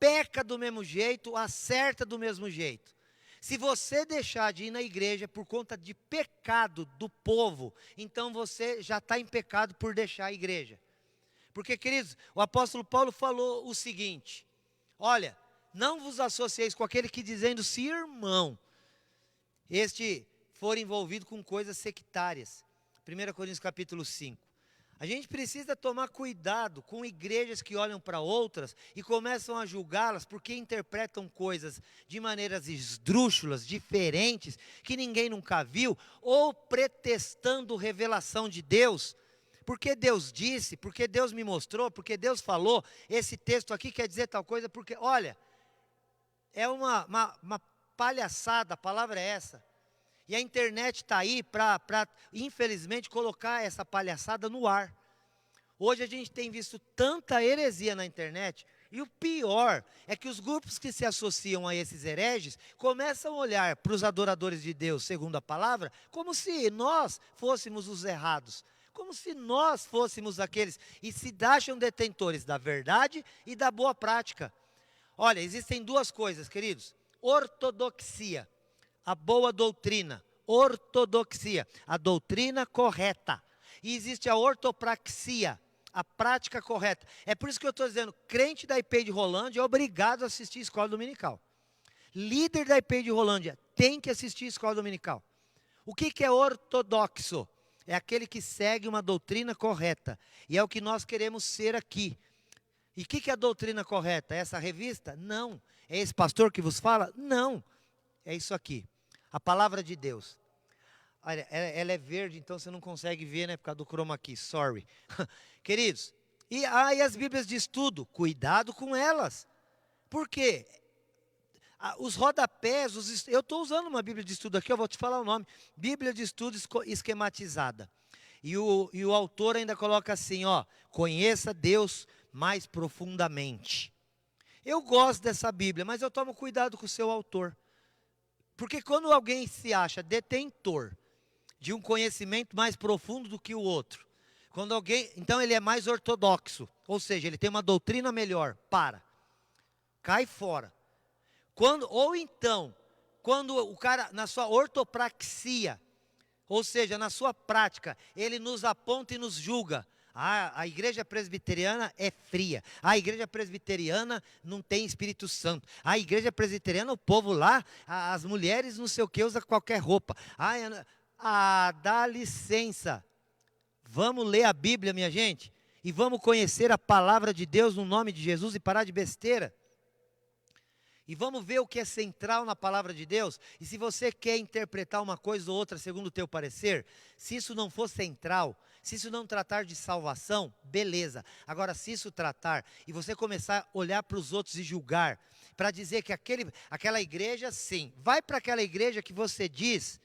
peca do mesmo jeito, acerta do mesmo jeito. Se você deixar de ir na igreja por conta de pecado do povo, então você já está em pecado por deixar a igreja. Porque, queridos, o apóstolo Paulo falou o seguinte, olha, não vos associeis com aquele que dizendo se irmão, este for envolvido com coisas sectárias. 1 Coríntios capítulo 5. A gente precisa tomar cuidado com igrejas que olham para outras e começam a julgá-las porque interpretam coisas de maneiras esdrúxulas, diferentes, que ninguém nunca viu, ou pretextando revelação de Deus. Porque Deus disse, porque Deus me mostrou, porque Deus falou, esse texto aqui quer dizer tal coisa, porque, olha, é uma palhaçada, a palavra é essa. E a internet está aí para, infelizmente, colocar essa palhaçada no ar. Hoje a gente tem visto tanta heresia na internet, e o pior é que os grupos que se associam a esses hereges começam a olhar para os adoradores de Deus, segundo a palavra, como se nós fôssemos os errados, como se nós fôssemos aqueles, e se acham detentores da verdade e da boa prática. Olha, existem duas coisas, queridos: ortodoxia, a boa doutrina, ortodoxia, a doutrina correta. E existe a ortopraxia, a prática correta. É por isso que eu estou dizendo, crente da IP de Rolândia é obrigado a assistir a escola dominical. Líder da IP de Rolândia tem que assistir a escola dominical. O que é ortodoxo? É aquele que segue uma doutrina correta. E é o que nós queremos ser aqui. E o que é a doutrina correta? É essa revista? Não. É esse pastor que vos fala? Não. É isso aqui. A palavra de Deus. Olha, ela é verde, então você não consegue ver, né? Por causa do chroma key, sorry. Queridos, e as Bíblias de estudo, cuidado com elas. Por quê? Os rodapés, eu estou usando uma Bíblia de estudo aqui, eu vou te falar o nome. Bíblia de estudo esquematizada. E o autor ainda coloca assim, ó, conheça Deus mais profundamente. Eu gosto dessa Bíblia, mas eu tomo cuidado com o seu autor. Porque quando alguém se acha detentor de um conhecimento mais profundo do que o outro, então ele é mais ortodoxo, ou seja, ele tem uma doutrina melhor, cai fora. Ou então, quando o cara, na sua ortopraxia, ou seja, na sua prática, ele nos aponta e nos julga. A igreja presbiteriana é fria. A igreja presbiteriana não tem Espírito Santo. A igreja presbiteriana, o povo lá, as mulheres não sei o que, usa qualquer roupa. Dá licença. Vamos ler a Bíblia, minha gente. E vamos conhecer a palavra de Deus no nome de Jesus e parar de besteira. E vamos ver o que é central na palavra de Deus. E se você quer interpretar uma coisa ou outra segundo o teu parecer, se isso não for central, se isso não tratar de salvação, beleza. Agora, se isso tratar, e você começar a olhar para os outros e julgar, para dizer que aquela igreja, sim, vai para aquela igreja que você diz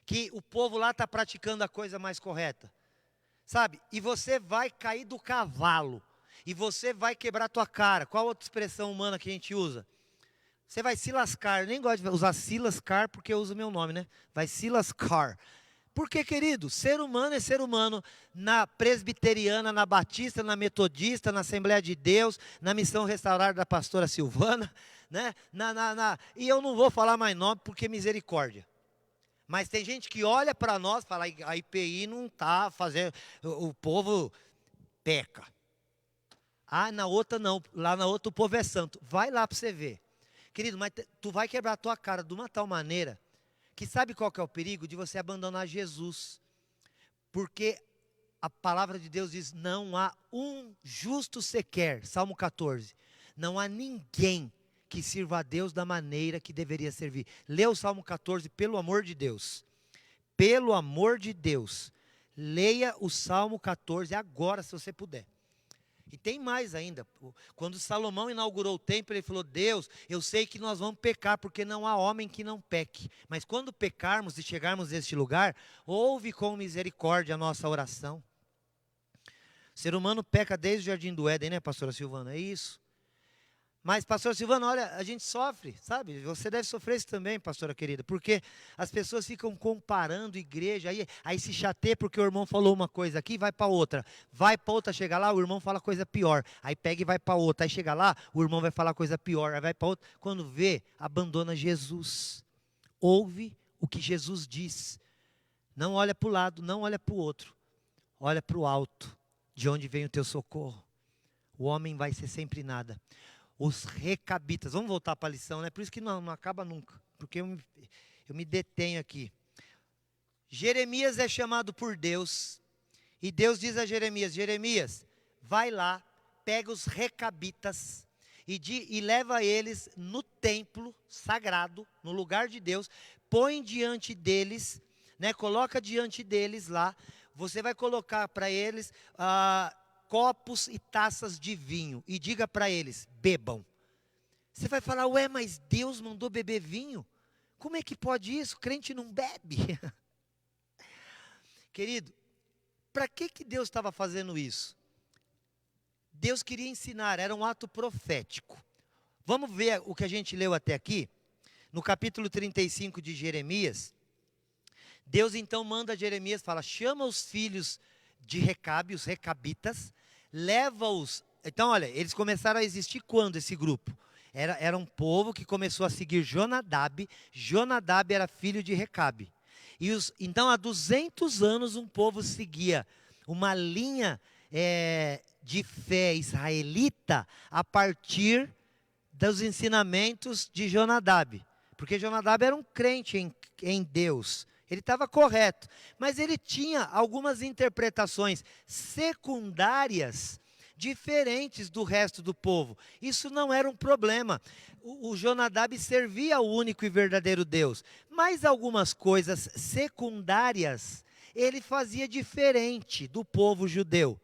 que o povo lá está praticando a coisa mais correta. Sabe? E você vai cair do cavalo. E você vai quebrar a tua cara. Qual outra expressão humana que a gente usa? Você vai se lascar. Eu nem gosto de usar se lascar porque eu uso meu nome, né? Vai se lascar. Porque, querido, ser humano é ser humano. Na presbiteriana, na batista, na metodista, na Assembleia de Deus, na missão restaurar da pastora Silvana, né? E eu não vou falar mais nome porque misericórdia. Mas tem gente que olha para nós e fala, a IPI não está fazendo, o povo peca. Na outra não, lá na outra o povo é santo. Vai lá para você ver. Querido, mas tu vai quebrar a tua cara de uma tal maneira, que sabe qual que é o perigo? De você abandonar Jesus. Porque a palavra de Deus diz, não há um justo sequer, Salmo 14. Não há ninguém que sirva a Deus da maneira que deveria servir. Lê o Salmo 14, pelo amor de Deus. Pelo amor de Deus. Leia o Salmo 14 agora, se você puder. E tem mais ainda. Quando Salomão inaugurou o templo, ele falou, Deus, eu sei que nós vamos pecar, porque não há homem que não peque. Mas quando pecarmos e chegarmos neste lugar, ouve com misericórdia a nossa oração. O ser humano peca desde o jardim do Éden, né, pastora Silvana? É isso. Mas, pastora Silvana, olha, a gente sofre, sabe? Você deve sofrer isso também, pastora querida, porque as pessoas ficam comparando igreja, aí se chateia porque o irmão falou uma coisa aqui, vai para outra. Vai para outra, chega lá, o irmão fala coisa pior. Aí pega e vai para outra. Aí chega lá, o irmão vai falar coisa pior. Aí vai para outra. Quando vê, abandona Jesus. Ouve o que Jesus diz. Não olha para o lado, não olha para o outro. Olha para o alto, de onde vem o teu socorro. O homem vai ser sempre nada. os recabitas. Vamos voltar para a lição, né? Por isso que não acaba nunca, porque eu me detenho aqui. Jeremias é chamado por Deus, e Deus diz a Jeremias: Jeremias, vai lá, pega os recabitas e leva eles no templo sagrado, no lugar de Deus, põe diante deles, né, coloca diante deles lá, você vai colocar para eles copos e taças de vinho, e diga para eles: bebam. Você vai falar: ué, mas Deus mandou beber vinho? Como é que pode isso? Crente não bebe. Querido, para que Deus estava fazendo isso? Deus queria ensinar, era um ato profético. Vamos ver o que a gente leu até aqui? No capítulo 35 de Jeremias, Deus então manda Jeremias, fala: chama os filhos de Recabe, os recabitas, leva-os. Então, olha, eles começaram a existir quando esse grupo? Era um povo que começou a seguir Jonadab. Jonadab era filho de Recabe. Então, há 200 anos, um povo seguia uma linha de fé israelita a partir dos ensinamentos de Jonadab. Porque Jonadab era um crente em Deus. Ele estava correto. Mas ele tinha algumas interpretações secundárias diferentes do resto do povo. Isso não era um problema. O Jonadab servia ao único e verdadeiro Deus. Mas algumas coisas secundárias ele fazia diferente do povo judeu.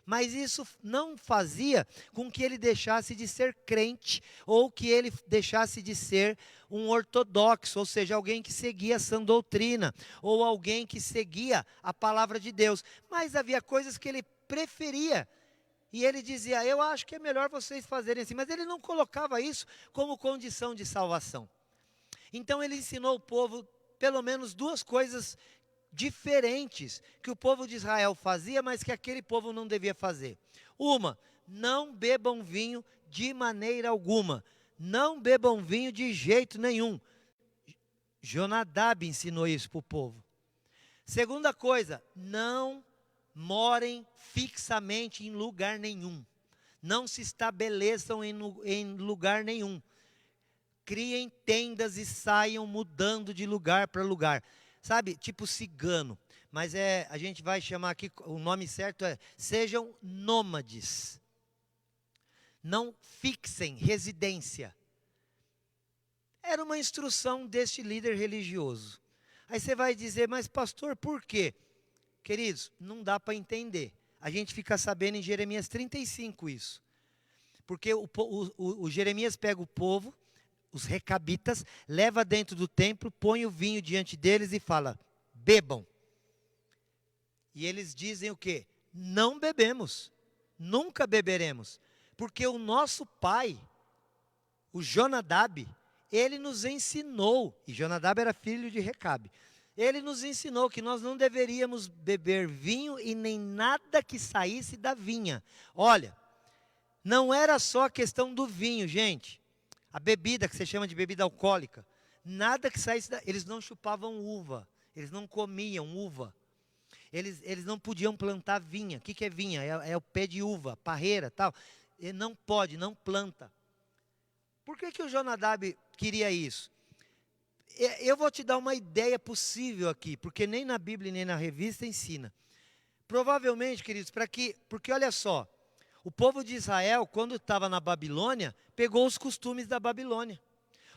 Mas isso não fazia com que ele deixasse de ser crente, ou que ele deixasse de ser um ortodoxo, ou seja, alguém que seguia a sã doutrina, ou alguém que seguia a palavra de Deus. Mas havia coisas que ele preferia, e ele dizia: eu acho que é melhor vocês fazerem assim. Mas ele não colocava isso como condição de salvação. Então ele ensinou o povo pelo menos duas coisas diferentes que o povo de Israel fazia, mas que aquele povo não devia fazer. Uma: não bebam vinho de maneira alguma. Não bebam vinho de jeito nenhum. Jonadab ensinou isso para o povo. Segunda coisa: não morem fixamente em lugar nenhum. Não se estabeleçam em lugar nenhum. Criem tendas e saiam mudando de lugar para lugar. Sabe, tipo cigano. Mas a gente vai chamar aqui, o nome certo é: sejam nômades. Não fixem residência. Era uma instrução deste líder religioso. Aí você vai dizer: mas pastor, por quê? Queridos, não dá para entender. A gente fica sabendo em Jeremias 35 isso. Porque o Jeremias pega o povo, os recabitas, leva dentro do templo, põe o vinho diante deles e fala: bebam. E eles dizem o quê? Não bebemos, nunca beberemos, porque o nosso pai, o Jonadab, ele nos ensinou, e Jonadab era filho de Recabe, ele nos ensinou que nós não deveríamos beber vinho e nem nada que saísse da vinha. Olha, não era só a questão do vinho, gente. A bebida, que você chama de bebida alcoólica, nada que saísse eles não chupavam uva, eles não comiam uva, eles não podiam plantar vinha. O que é vinha? É o pé de uva, parreira, tal. Ele não pode, não planta. Por que o Jonadab queria isso? Eu vou te dar uma ideia possível aqui, porque nem na Bíblia nem na revista ensina. Provavelmente, queridos, porque olha só, o povo de Israel, quando estava na Babilônia, pegou os costumes da Babilônia.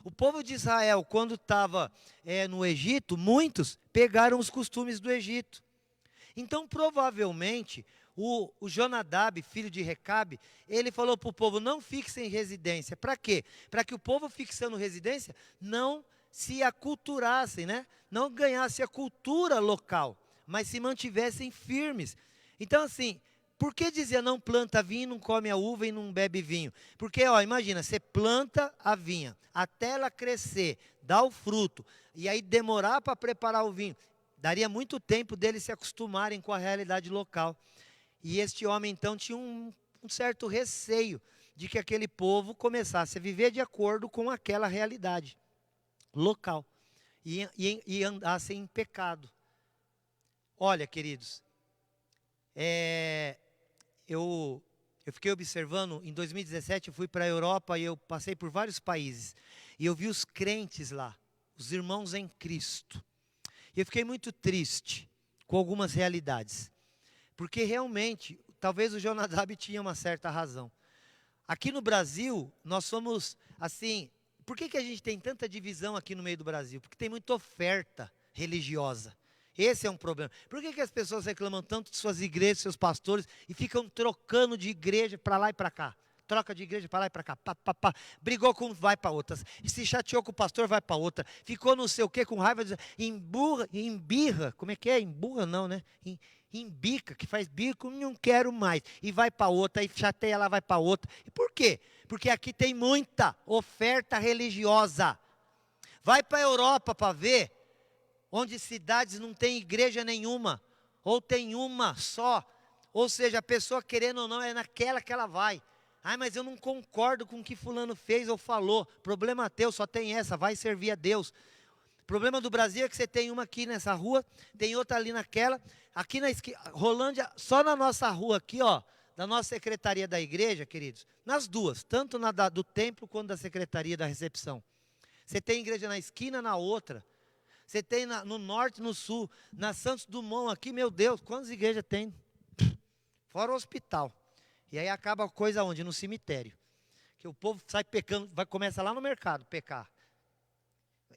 O povo de Israel, quando estava no Egito, muitos pegaram os costumes do Egito. Então, provavelmente, o Jonadab, filho de Recabe, ele falou para o povo: não fixem residência. Para quê? Para que o povo fixando residência não se aculturassem, né? Não ganhassem a cultura local, mas se mantivessem firmes. Então, assim, por que dizia não planta vinho, não come a uva e não bebe vinho? Porque, imagina, você planta a vinha, até ela crescer, dar o fruto, e aí demorar para preparar o vinho, daria muito tempo deles se acostumarem com a realidade local. E este homem, então, tinha um certo receio de que aquele povo começasse a viver de acordo com aquela realidade local e andassem em pecado. Olha, queridos, eu Eu fiquei observando, em 2017 eu fui para a Europa e eu passei por vários países. E eu vi os crentes lá, os irmãos em Cristo. E eu fiquei muito triste com algumas realidades. Porque realmente, talvez o Jonadab tinha uma certa razão. Aqui no Brasil, nós somos assim. Por que a gente tem tanta divisão aqui no meio do Brasil? Porque tem muita oferta religiosa. Esse é um problema. Por que as pessoas reclamam tanto de suas igrejas, seus pastores, e ficam trocando de igreja para lá e para cá? Troca de igreja para lá e para cá. Pá, pá, pá. Brigou com um, vai para outras. E se chateou com o pastor, vai para outra. Ficou não sei o que, com raiva, embirra. Como é que é? Emburra não, né? Embica, que faz bico, não quero mais. E vai para outra, e chateia lá, vai para outra. E por quê? Porque aqui tem muita oferta religiosa. Vai para a Europa para ver, onde cidades não tem igreja nenhuma, ou tem uma só. Ou seja, a pessoa querendo ou não, é naquela que ela vai. Ai, mas eu não concordo com o que fulano fez ou falou. Problema teu, só tem essa, vai servir a Deus. O problema do Brasil é que você tem uma aqui nessa rua, tem outra ali naquela. Aqui na esquina, Rolândia, só na nossa rua aqui, ó, da nossa secretaria da igreja, queridos, nas duas, tanto na do templo quanto da secretaria da recepção. Você tem igreja na esquina, na outra. Você tem no norte, no sul, na Santos Dumont aqui, meu Deus, quantas igrejas tem? Fora o hospital. E aí acaba a coisa onde? No cemitério. Que o povo sai pecando, começa lá no mercado, pecar.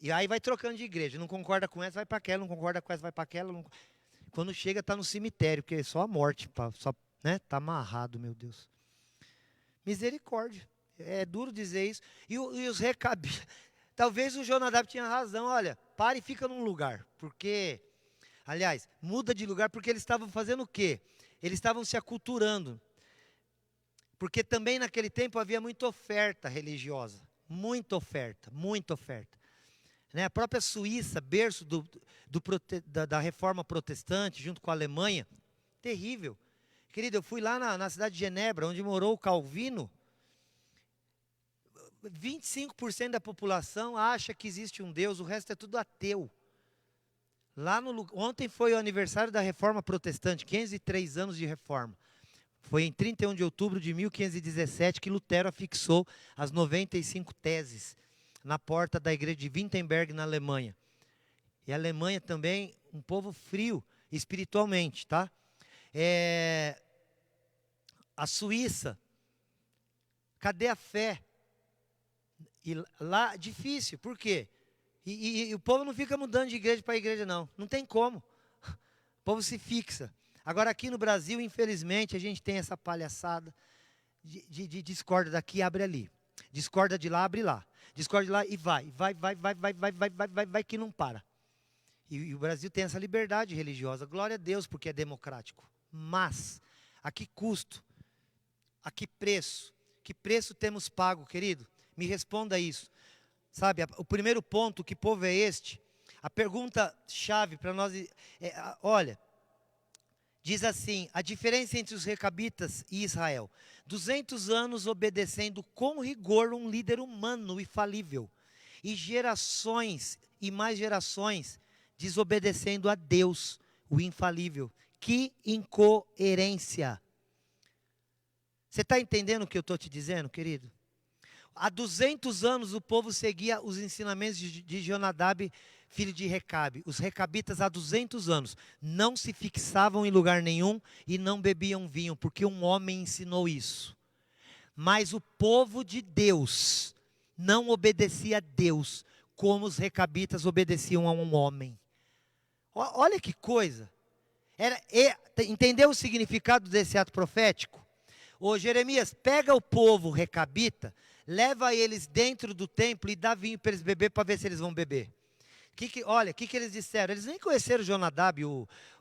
E aí vai trocando de igreja, não concorda com essa, vai para aquela, não concorda com essa, vai para aquela. Não... Quando chega, está no cemitério, porque é só a morte, só, né? Está amarrado, meu Deus. Misericórdia. É duro dizer isso. E os recabidos. Talvez o Jonadab tinha razão, olha, para e fica num lugar. Porque, aliás, muda de lugar porque eles estavam fazendo o quê? Eles estavam se aculturando. Porque também naquele tempo havia muita oferta religiosa. Muita oferta, muita oferta. Né? A própria Suíça, berço da reforma protestante, junto com a Alemanha, terrível. Querido, eu fui lá na cidade de Genebra, onde morou o Calvino. 25% da população acha que existe um Deus, o resto é tudo ateu. Ontem foi o aniversário da Reforma Protestante, 503 anos de reforma. Foi em 31 de outubro de 1517 que Lutero afixou as 95 teses na porta da igreja de Wittenberg, na Alemanha. E a Alemanha também, um povo frio espiritualmente, tá? A Suíça, cadê a fé? E lá, difícil, por quê? E o povo não fica mudando de igreja para igreja, não tem como. O povo se fixa. Agora aqui no Brasil, infelizmente, a gente tem essa palhaçada de discorda daqui, abre ali. Discorda de lá, abre lá. Discorda de lá e vai que não para. E o Brasil tem essa liberdade religiosa, glória a Deus, porque é democrático. Mas, a que custo? A que preço? Que preço temos pago, querido? Me responda isso. Sabe, o primeiro ponto, que povo é este? A pergunta chave para nós olha, diz assim, a diferença entre os recabitas e Israel. 200 anos obedecendo com rigor um líder humano e falível. E gerações e mais gerações desobedecendo a Deus, o infalível. Que incoerência. Você está entendendo o que eu estou te dizendo, querido? Há 200 anos o povo seguia os ensinamentos de Jonadab, filho de Recabe. Os recabitas há 200 anos não se fixavam em lugar nenhum e não bebiam vinho, porque um homem ensinou isso. Mas o povo de Deus não obedecia a Deus como os recabitas obedeciam a um homem. Olha que coisa. Entendeu o significado desse ato profético? Ô Jeremias, pega o povo recabita, leva eles dentro do templo e dá vinho para eles beber, para ver se eles vão beber. Olha, o que eles disseram? Eles nem conheceram Jonadab,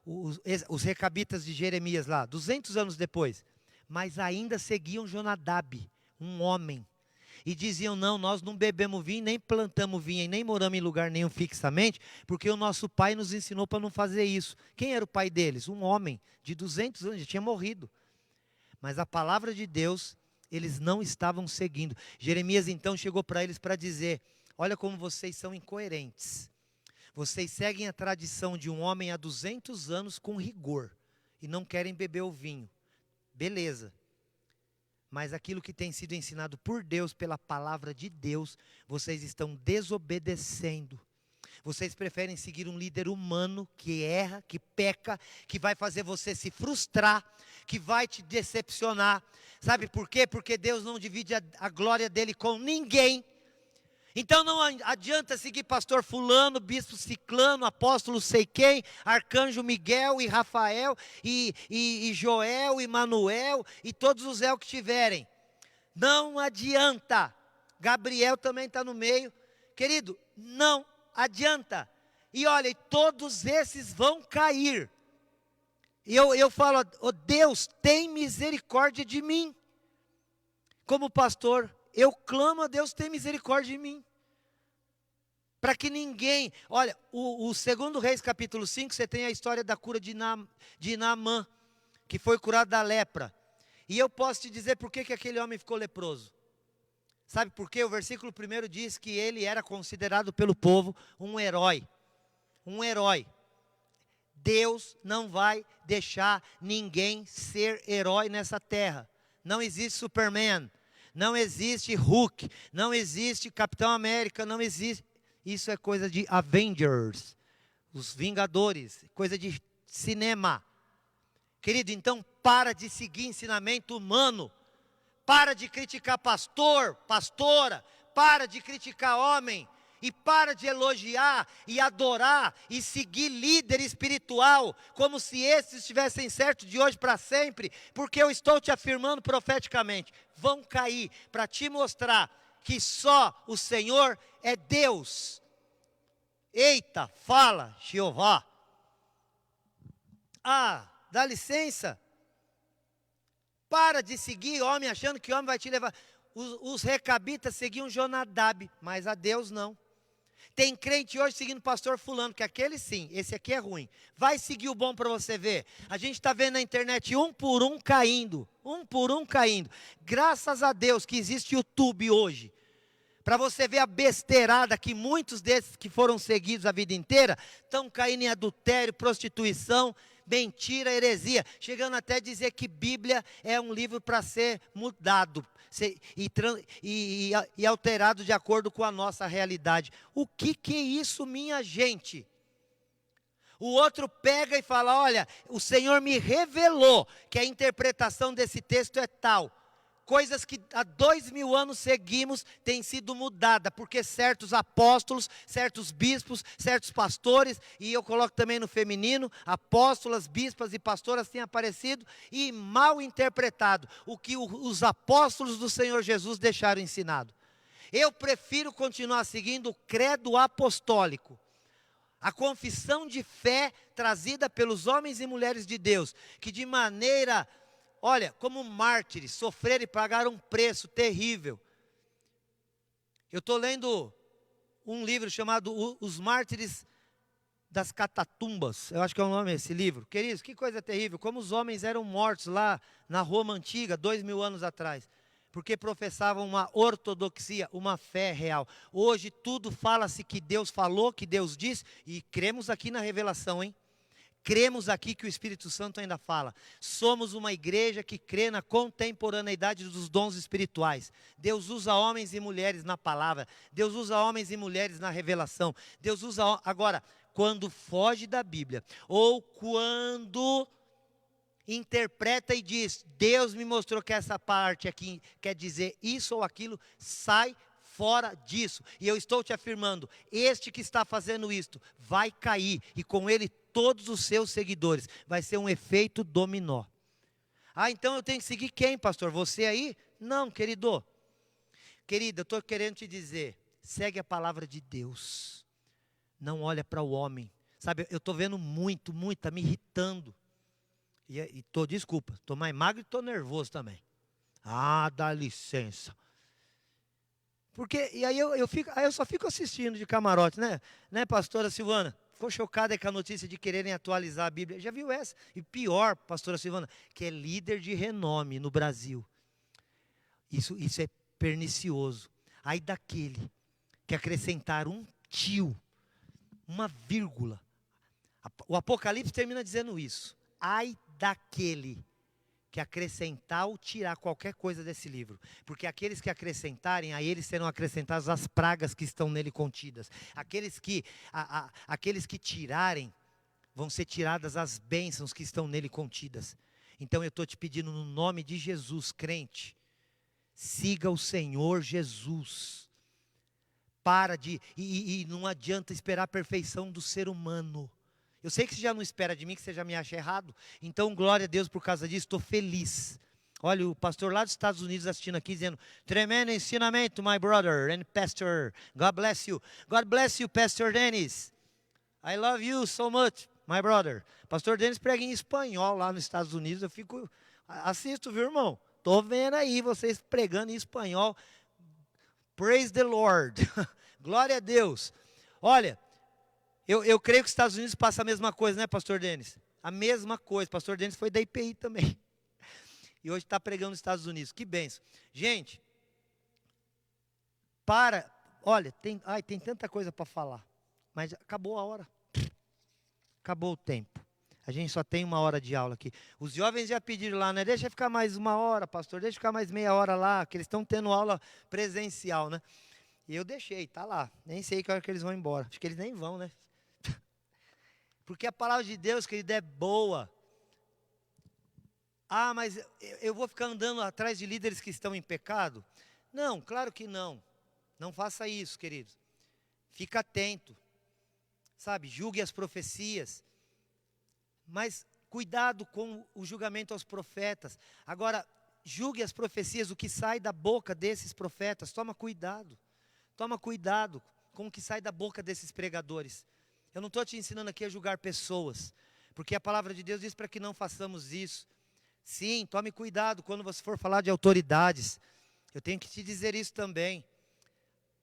os recabitas de Jeremias lá, 200 anos depois. Mas ainda seguiam Jonadab, um homem. E diziam, não, nós não bebemos vinho, nem plantamos vinho, e nem moramos em lugar nenhum fixamente, porque o nosso pai nos ensinou para não fazer isso. Quem era o pai deles? Um homem de 200 anos, já tinha morrido. Mas a palavra de Deus, eles não estavam seguindo. Jeremias então chegou para eles para dizer, olha como vocês são incoerentes. Vocês seguem a tradição de um homem há 200 anos com rigor, e não querem beber o vinho. Beleza. mas aquilo que tem sido ensinado por Deus, pela palavra de Deus, vocês estão desobedecendo. Vocês preferem seguir um líder humano que erra, que peca, que vai fazer você se frustrar, que vai te decepcionar. Sabe por quê? Porque Deus não divide a glória dele com ninguém. Então não adianta seguir pastor fulano, bispo ciclano, apóstolo sei quem, arcanjo Miguel e Rafael e Joel e Manuel e todos os El que tiverem. Não adianta. Gabriel também está no meio. Querido, não adianta. E olha, todos esses vão cair. E eu falo, oh Deus, tem misericórdia de mim. Como pastor, eu clamo a Deus, tem misericórdia de mim. Para que ninguém... Olha, o 2 Reis capítulo 5, você tem a história da cura de Naamã, que foi curado da lepra. E eu posso te dizer por que aquele homem ficou leproso. Sabe por quê? O versículo 1 diz que ele era considerado pelo povo um herói. Um herói. Deus não vai deixar ninguém ser herói nessa terra. Não existe Superman, não existe Hulk, não existe Capitão América, não existe. Isso é coisa de Avengers, os Vingadores, coisa de cinema. Querido, então para de seguir ensinamento humano. Para de criticar pastor, pastora, para de criticar homem, e para de elogiar e adorar e seguir líder espiritual, como se esses estivessem certos de hoje para sempre, porque eu estou te afirmando profeticamente, vão cair para te mostrar que só o Senhor é Deus. Eita, fala, Jeová. Dá licença. Para de seguir homem achando que homem vai te levar. Os recabitas seguiam Jonadab, mas a Deus não. Tem crente hoje seguindo pastor fulano, que aquele sim, esse aqui é ruim. Vai seguir o bom para você ver. A gente está vendo na internet um por um caindo. Um por um caindo. Graças a Deus que existe YouTube hoje. Para você ver a besteirada que muitos desses que foram seguidos a vida inteira estão caindo em adultério, prostituição, mentira, heresia, chegando até a dizer que Bíblia é um livro para ser mudado e alterado de acordo com a nossa realidade. O que é isso, minha gente? O outro pega e fala, olha, o Senhor me revelou que a interpretação desse texto é tal. Coisas que há 2000 anos seguimos têm sido mudadas, porque certos apóstolos, certos bispos, certos pastores, e eu coloco também no feminino, apóstolas, bispas e pastoras têm aparecido e mal interpretado o que os apóstolos do Senhor Jesus deixaram ensinado. Eu prefiro continuar seguindo o credo apostólico, a confissão de fé trazida pelos homens e mulheres de Deus, que de maneira... Olha, como mártires, sofreram e pagaram um preço terrível. Eu estou lendo um livro chamado Os Mártires das Catatumbas. Eu acho que é o nome desse livro. Queridos, que coisa terrível. Como os homens eram mortos lá na Roma Antiga, 2000 anos atrás. Porque professavam uma ortodoxia, uma fé real. Hoje tudo fala-se que Deus falou, que Deus disse. E cremos aqui na revelação, hein? Cremos aqui que o Espírito Santo ainda fala. Somos uma igreja que crê na contemporaneidade dos dons espirituais. Deus usa homens e mulheres na palavra. Deus usa homens e mulheres na revelação. Deus usa... Agora, quando foge da Bíblia, ou quando interpreta e diz, Deus me mostrou que essa parte aqui quer dizer isso ou aquilo, sai fora disso. E eu estou te afirmando, este que está fazendo isto, vai cair, e com ele todos os seus seguidores. Vai ser um efeito dominó. Então eu tenho que seguir quem, pastor? Você aí? Não, querido. Querida, eu estou querendo te dizer, segue a palavra de Deus. Não olha para o homem. Sabe, eu estou vendo muito, está me irritando. Desculpa, estou mais magro e estou nervoso também. Dá licença. Porque, e aí eu só fico assistindo de camarote, né, pastora Silvana? Ficou chocada com a notícia de quererem atualizar a Bíblia. Já viu essa? E pior, pastora Silvana, que é líder de renome no Brasil. Isso é pernicioso. Aí daquele que acrescentar um tio, uma vírgula. O Apocalipse termina dizendo isso. Ai daquele que acrescentar ou tirar qualquer coisa desse livro. Porque aqueles que acrescentarem, a eles serão acrescentadas as pragas que estão nele contidas. Aqueles que tirarem, vão ser tiradas as bênçãos que estão nele contidas. Então eu estou te pedindo no nome de Jesus, crente, siga o Senhor Jesus. E não adianta esperar a perfeição do ser humano. Eu sei que você já não espera de mim, que você já me acha errado. Então, glória a Deus por causa disso, estou feliz. Olha, o pastor lá dos Estados Unidos assistindo aqui, dizendo, tremendo ensinamento, my brother and pastor. God bless you. God bless you, Pastor Dennis. I love you so much, my brother. Pastor Dennis prega em espanhol lá nos Estados Unidos. Eu assisto, viu, irmão? Estou vendo aí vocês pregando em espanhol. Praise the Lord. Glória a Deus. Olha, eu creio que os Estados Unidos passa a mesma coisa, né, pastor Denis? A mesma coisa. Pastor Denis foi da IPI também. E hoje está pregando nos Estados Unidos. Que bênção. Gente, olha, tem tanta coisa para falar. Mas acabou a hora. Acabou o tempo. A gente só tem 1 hora de aula aqui. Os jovens já pediram lá, né? Deixa ficar mais 1 hora, pastor. Deixa ficar mais meia hora lá, que eles estão tendo aula presencial, né? E eu deixei, tá lá. Nem sei que hora que eles vão embora. Acho que eles nem vão, né? Porque a palavra de Deus, querido, é boa. Ah, mas eu vou ficar andando atrás de líderes que estão em pecado? Não, claro que não. Não faça isso, querido. Fica atento. Sabe, julgue as profecias. Mas cuidado com o julgamento aos profetas. Agora, julgue as profecias, o que sai da boca desses profetas. Toma cuidado. Toma cuidado com o que sai da boca desses pregadores. Eu não estou te ensinando aqui a julgar pessoas, porque a palavra de Deus diz para que não façamos isso. Sim, tome cuidado quando você for falar de autoridades. Eu tenho que te dizer isso também.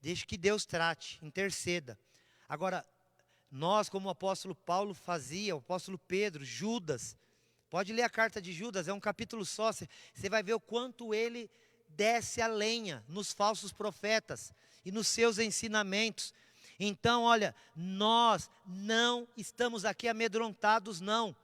Deixe que Deus trate, interceda. Agora, nós, como o apóstolo Paulo fazia, o apóstolo Pedro, Judas, pode ler a carta de Judas, é um capítulo só, você vai ver o quanto ele desce a lenha nos falsos profetas e nos seus ensinamentos. Então, olha, nós não estamos aqui amedrontados, não.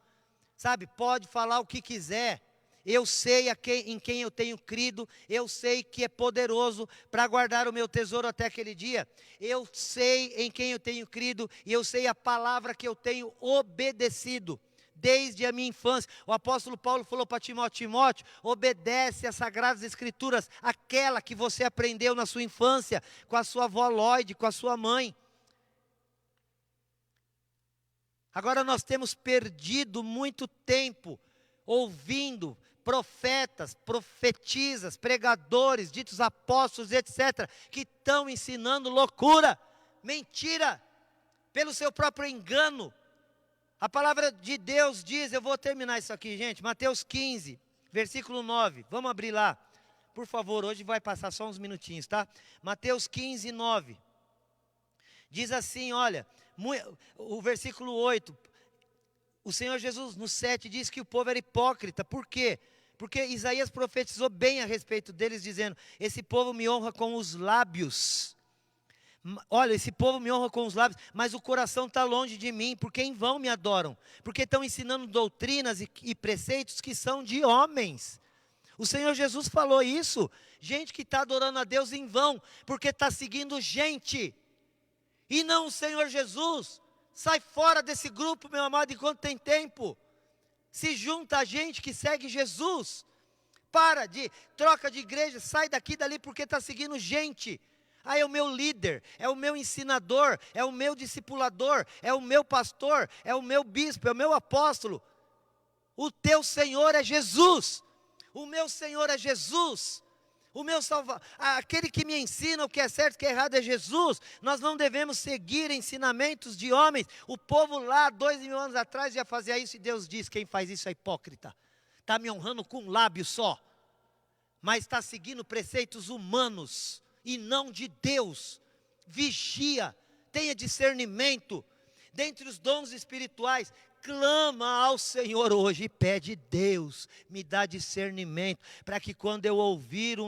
Sabe, pode falar o que quiser. Eu sei em quem eu tenho crido, eu sei que é poderoso para guardar o meu tesouro até aquele dia. Eu sei em quem eu tenho crido e eu sei a palavra que eu tenho obedecido desde a minha infância. O apóstolo Paulo falou para Timóteo, obedece às sagradas escrituras, aquela que você aprendeu na sua infância, com a sua avó Lloyd, com a sua mãe. Agora nós temos perdido muito tempo ouvindo profetas, profetisas, pregadores, ditos apóstolos, etc., que estão ensinando loucura, mentira, pelo seu próprio engano. A palavra de Deus diz, eu vou terminar isso aqui, gente, Mateus 15, versículo 9, vamos abrir lá, por favor, hoje vai passar só uns minutinhos, tá? Mateus 15, 9, diz assim, olha, o versículo 8, o Senhor Jesus no 7 diz que o povo era hipócrita, por quê? Porque Isaías profetizou bem a respeito deles, dizendo, esse povo me honra com os lábios, olha, esse povo me honra com os lábios, mas o coração está longe de mim, porque em vão me adoram, porque estão ensinando doutrinas e preceitos que são de homens. O Senhor Jesus falou isso, gente que está adorando a Deus em vão, porque está seguindo gente, e não o Senhor Jesus. Sai fora desse grupo, meu amado, enquanto tem tempo. Se junta a gente que segue Jesus. Troca de igreja, sai daqui e dali porque está seguindo gente. Ah, é o meu líder, é o meu ensinador, é o meu discipulador, é o meu pastor, é o meu bispo, é o meu apóstolo. O teu Senhor é Jesus. O meu Senhor é Jesus. O meu Salvador, aquele que me ensina o que é certo e o que é errado é Jesus. Nós não devemos seguir ensinamentos de homens. O povo lá, 2000 anos atrás, já fazia isso e Deus diz, quem faz isso é hipócrita. Está me honrando com um lábio só, mas está seguindo preceitos humanos e não de Deus. Vigia, tenha discernimento. dentre os dons espirituais, clama ao Senhor hoje e pede: Deus, me dá discernimento, para que quando eu ouvir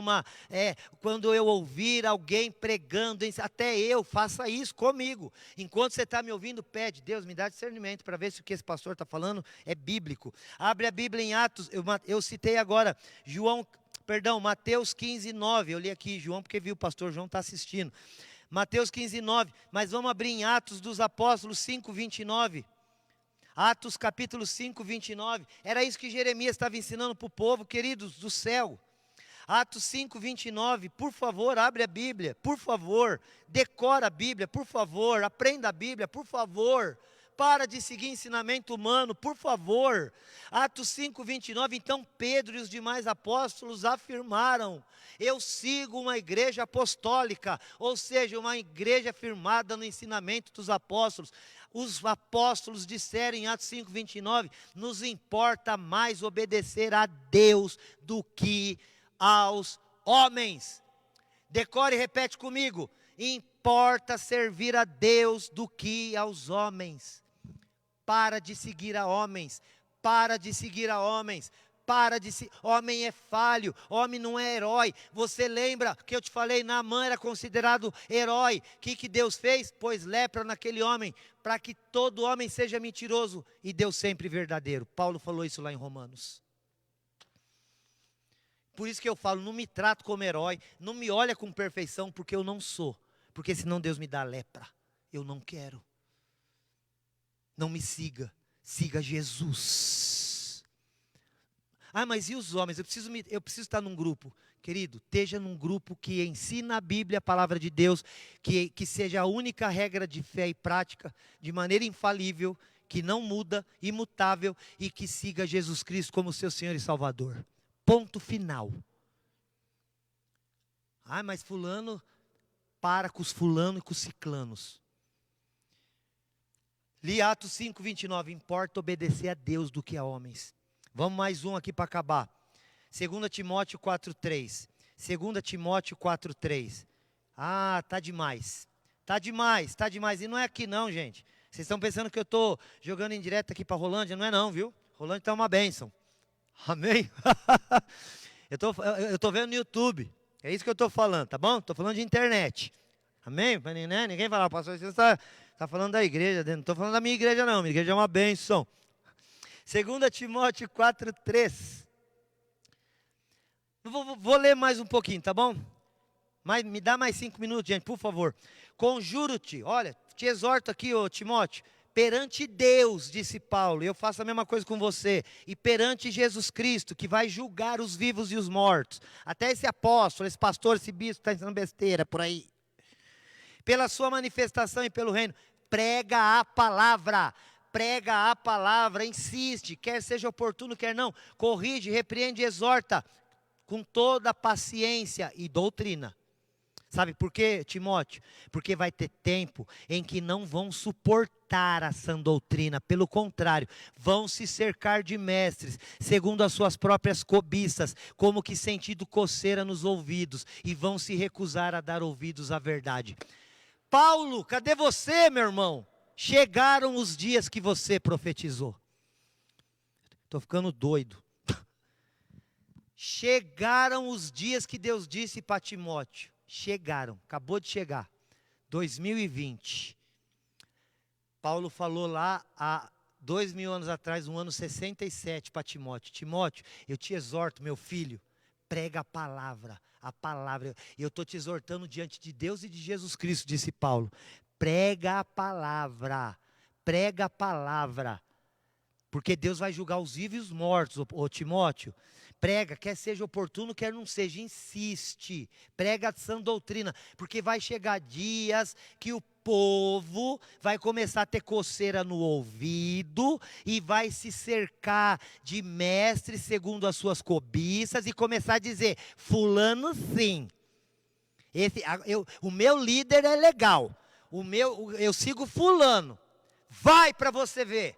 alguém pregando, até eu faça isso comigo. Enquanto você está me ouvindo, pede: Deus, me dá discernimento, para ver se o que esse pastor está falando é bíblico. Abre a Bíblia em Atos, eu citei agora, Mateus 15, 9, eu li aqui João, porque vi o pastor João está assistindo. Mateus 15, 9, mas vamos abrir em Atos dos Apóstolos 5, 29. Atos capítulo 5, 29, era isso que Jeremias estava ensinando para o povo, queridos do céu. Atos 5, 29, por favor, abre a Bíblia, por favor, decora a Bíblia, por favor, aprenda a Bíblia, por favor, para de seguir ensinamento humano, por favor. Atos 5, 29, então Pedro e os demais apóstolos afirmaram: eu sigo uma igreja apostólica, ou seja, uma igreja firmada no ensinamento dos apóstolos. Os apóstolos disseram em Atos 5, 29, nos importa mais obedecer a Deus do que aos homens. Decore e repete comigo: importa servir a Deus do que aos homens. Para de seguir a homens, para de seguir a homens. Homem é falho, homem não é herói. Você lembra que eu te falei, Naamã era considerado herói. O que Deus fez? Pôs lepra naquele homem, para que todo homem seja mentiroso e Deus sempre verdadeiro. Paulo falou isso lá em Romanos. Por isso que eu falo, não me trato como herói, não me olha com perfeição, porque eu não sou. Porque senão Deus me dá lepra. Eu não quero. Não me siga, siga Jesus. Ah, mas e os homens? Eu preciso estar num grupo. Querido, esteja num grupo que ensina a Bíblia, a palavra de Deus, que seja a única regra de fé e prática, de maneira infalível, que não muda, imutável, e que siga Jesus Cristo como seu Senhor e Salvador. Ponto final. Ah, mas fulano, para com os fulano e com os ciclanos. Li Atos 5, 29, importa obedecer a Deus do que a homens. Vamos mais um aqui para acabar. 2 Timóteo 4:3. 2 Timóteo 4:3. Ah, tá demais. Tá demais. E não é aqui não, gente. Vocês estão pensando que eu estou jogando em direto aqui para Rolândia? Não é não, viu? Rolândia está uma bênção. Amém? eu estou vendo no YouTube. É isso que eu estou falando, tá bom? Estou falando de internet. Amém? Ninguém fala, pastor, você está falando da igreja. Não estou falando da minha igreja não. Minha igreja é uma bênção. 2 Timóteo 4:3. Vou ler mais um pouquinho, tá bom? Me dá mais 5 minutos, gente, por favor. Conjuro-te, olha, te exorto aqui, ô Timóteo, perante Deus, disse Paulo, e eu faço a mesma coisa com você, e perante Jesus Cristo, que vai julgar os vivos e os mortos. Até esse apóstolo, esse pastor, esse bispo está ensinando besteira por aí. Pela sua manifestação e pelo reino, prega a palavra, insiste, quer seja oportuno, quer não, corrige, repreende e exorta, com toda paciência e doutrina. Sabe por quê, Timóteo? Porque vai ter tempo em que não vão suportar a sã doutrina, pelo contrário, vão se cercar de mestres, segundo as suas próprias cobiças, como que sentindo coceira nos ouvidos, e vão se recusar a dar ouvidos à verdade. Paulo, cadê você, meu irmão? Chegaram os dias que você profetizou. Estou ficando doido. Chegaram os dias que Deus disse para Timóteo. Chegaram, acabou de chegar. 2020. Paulo falou lá há 2000 anos atrás, no ano 67, para Timóteo. Timóteo, eu te exorto, meu filho, prega a palavra. E eu estou te exortando diante de Deus e de Jesus Cristo, disse Paulo. Prega a palavra, porque Deus vai julgar os vivos e os mortos, ô Timóteo. Prega, quer seja oportuno, quer não seja, insiste, prega a sã doutrina, porque vai chegar dias que o povo vai começar a ter coceira no ouvido, e vai se cercar de mestres segundo as suas cobiças, e começar a dizer, fulano sim, o meu líder é legal, eu sigo fulano, vai para você ver.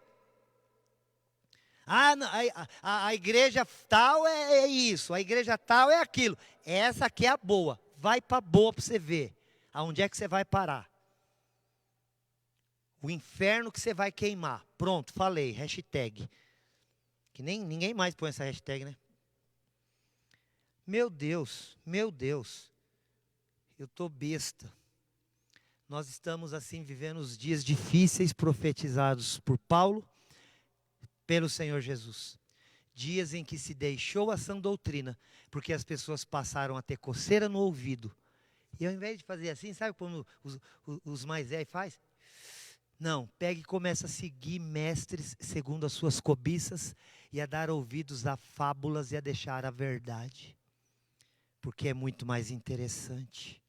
A igreja tal é isso, a igreja tal é aquilo. Essa aqui é a boa, vai para a boa para você ver, aonde é que você vai parar. O inferno que você vai queimar. Pronto, falei, hashtag. Que nem ninguém mais põe essa hashtag, né? Meu Deus, eu estou besta. Nós estamos assim vivendo os dias difíceis profetizados por Paulo, pelo Senhor Jesus. Dias em que se deixou a sã doutrina, porque as pessoas passaram a ter coceira no ouvido. E ao invés de fazer assim, sabe como os mais velhos fazem? Não, pega e começa a seguir mestres segundo as suas cobiças e a dar ouvidos a fábulas e a deixar a verdade. Porque é muito mais interessante.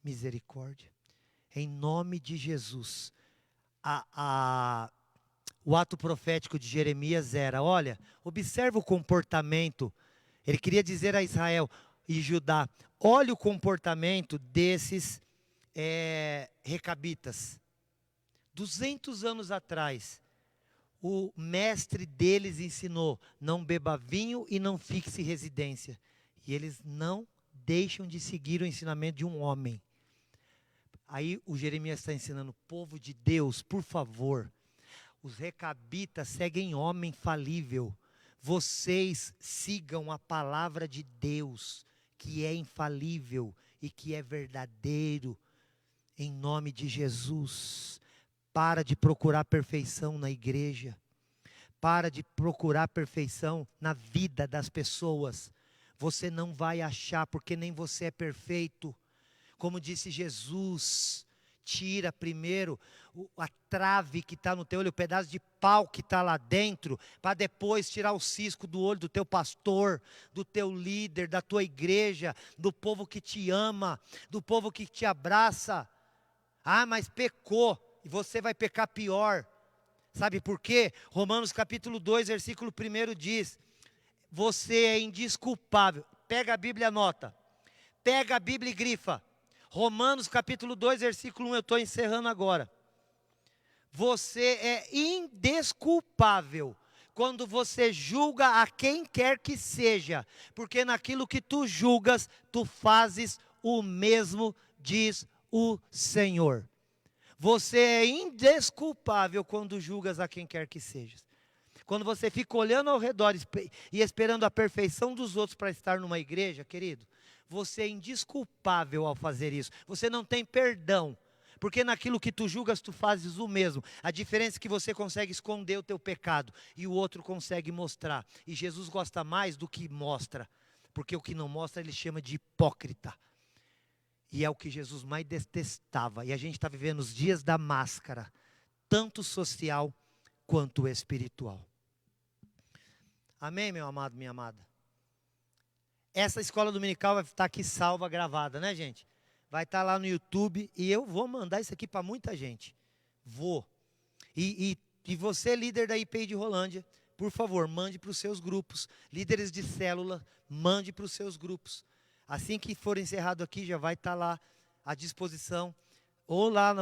Misericórdia. Em nome de Jesus. O ato profético de Jeremias era, olha, observa o comportamento. Ele queria dizer a Israel e Judá, olha o comportamento desses recabitas. 200 anos atrás, o mestre deles ensinou, não beba vinho e não fixe residência. E eles não deixam de seguir o ensinamento de um homem. Aí o Jeremias está ensinando, povo de Deus, por favor, os recabitas seguem homem falível. Vocês sigam a palavra de Deus, que é infalível e que é verdadeiro, em nome de Jesus. Para de procurar perfeição na igreja. Para de procurar perfeição na vida das pessoas. Você não vai achar, porque nem você é perfeito. Como disse Jesus, tira primeiro a trave que está no teu olho, o pedaço de pau que está lá dentro, para depois tirar o cisco do olho do teu pastor, do teu líder, da tua igreja, do povo que te ama, do povo que te abraça. Ah, mas pecou, e você vai pecar pior. Sabe por quê? Romanos capítulo 2, versículo 1 diz, você é indesculpável. Pega a Bíblia e anota. Pega a Bíblia e grifa. Romanos capítulo 2, versículo 1, eu estou encerrando agora. Você é indesculpável quando você julga a quem quer que seja, porque naquilo que tu julgas, tu fazes o mesmo, diz o Senhor. Você é indesculpável quando julgas a quem quer que seja. Quando você fica olhando ao redor e esperando a perfeição dos outros para estar numa igreja, querido, você é indesculpável ao fazer isso. Você não tem perdão. Porque naquilo que tu julgas, tu fazes o mesmo. A diferença é que você consegue esconder o teu pecado e o outro consegue mostrar. E Jesus gosta mais do que mostra. Porque o que não mostra, ele chama de hipócrita. E é o que Jesus mais detestava. E a gente está vivendo os dias da máscara. Tanto social quanto espiritual. Amém, meu amado, minha amada? Essa escola dominical vai estar aqui salva, gravada, né, gente? Vai estar lá no YouTube e eu vou mandar isso aqui para muita gente. Vou. E você, líder da IPI de Rolândia, por favor, mande para os seus grupos. Líderes de célula, mande para os seus grupos. Assim que for encerrado aqui, já vai estar lá à disposição. Ou lá,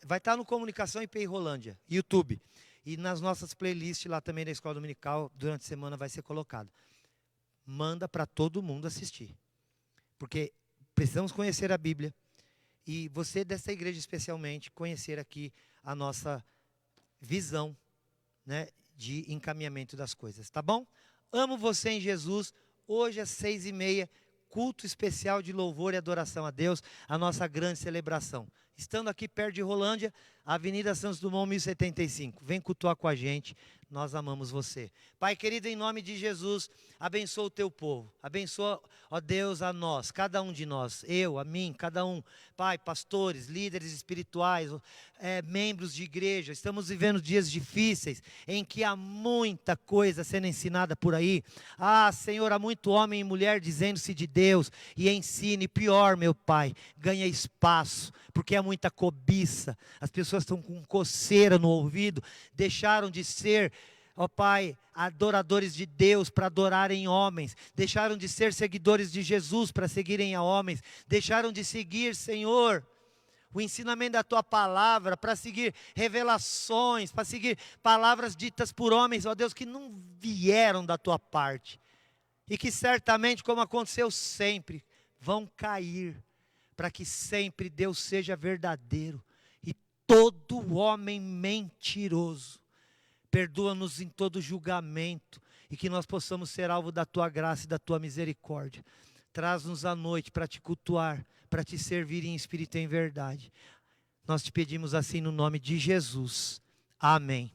vai estar no Comunicação IPI Rolândia, YouTube. E nas nossas playlists lá também da escola dominical, durante a semana vai ser colocado. Manda para todo mundo assistir. Porque precisamos conhecer a Bíblia. E você dessa igreja especialmente, conhecer aqui a nossa visão, né, de encaminhamento das coisas. Tá bom? Amo você em Jesus. Hoje às 6h30, culto especial de louvor e adoração a Deus. A nossa grande celebração. Estando aqui perto de Rolândia, Avenida Santos Dumont, 1075. Vem cultuar com a gente. Nós amamos você. Pai querido, em nome de Jesus, abençoa o teu povo. Abençoa, ó Deus, a nós, cada um de nós. Eu, a mim, cada um. Pai, pastores, líderes espirituais, membros de igreja. Estamos vivendo dias difíceis, em que há muita coisa sendo ensinada por aí. Ah, Senhor, há muito homem e mulher dizendo-se de Deus. E ensine, pior, meu Pai, ganha espaço, porque há muita cobiça. As pessoas estão com coceira no ouvido, deixaram de ser, ó Pai, adoradores de Deus para adorarem homens, deixaram de ser seguidores de Jesus para seguirem a homens, deixaram de seguir, Senhor, o ensinamento da Tua palavra, para seguir revelações, para seguir palavras ditas por homens, ó Deus, que não vieram da Tua parte, e que certamente, como aconteceu sempre, vão cair, para que sempre Deus seja verdadeiro, todo homem mentiroso. Perdoa-nos em todo julgamento e que nós possamos ser alvo da tua graça e da tua misericórdia. Traz-nos à noite para te cultuar, para te servir em espírito e em verdade. Nós te pedimos assim no nome de Jesus. Amém.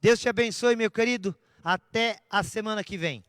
Deus te abençoe, meu querido. Até a semana que vem.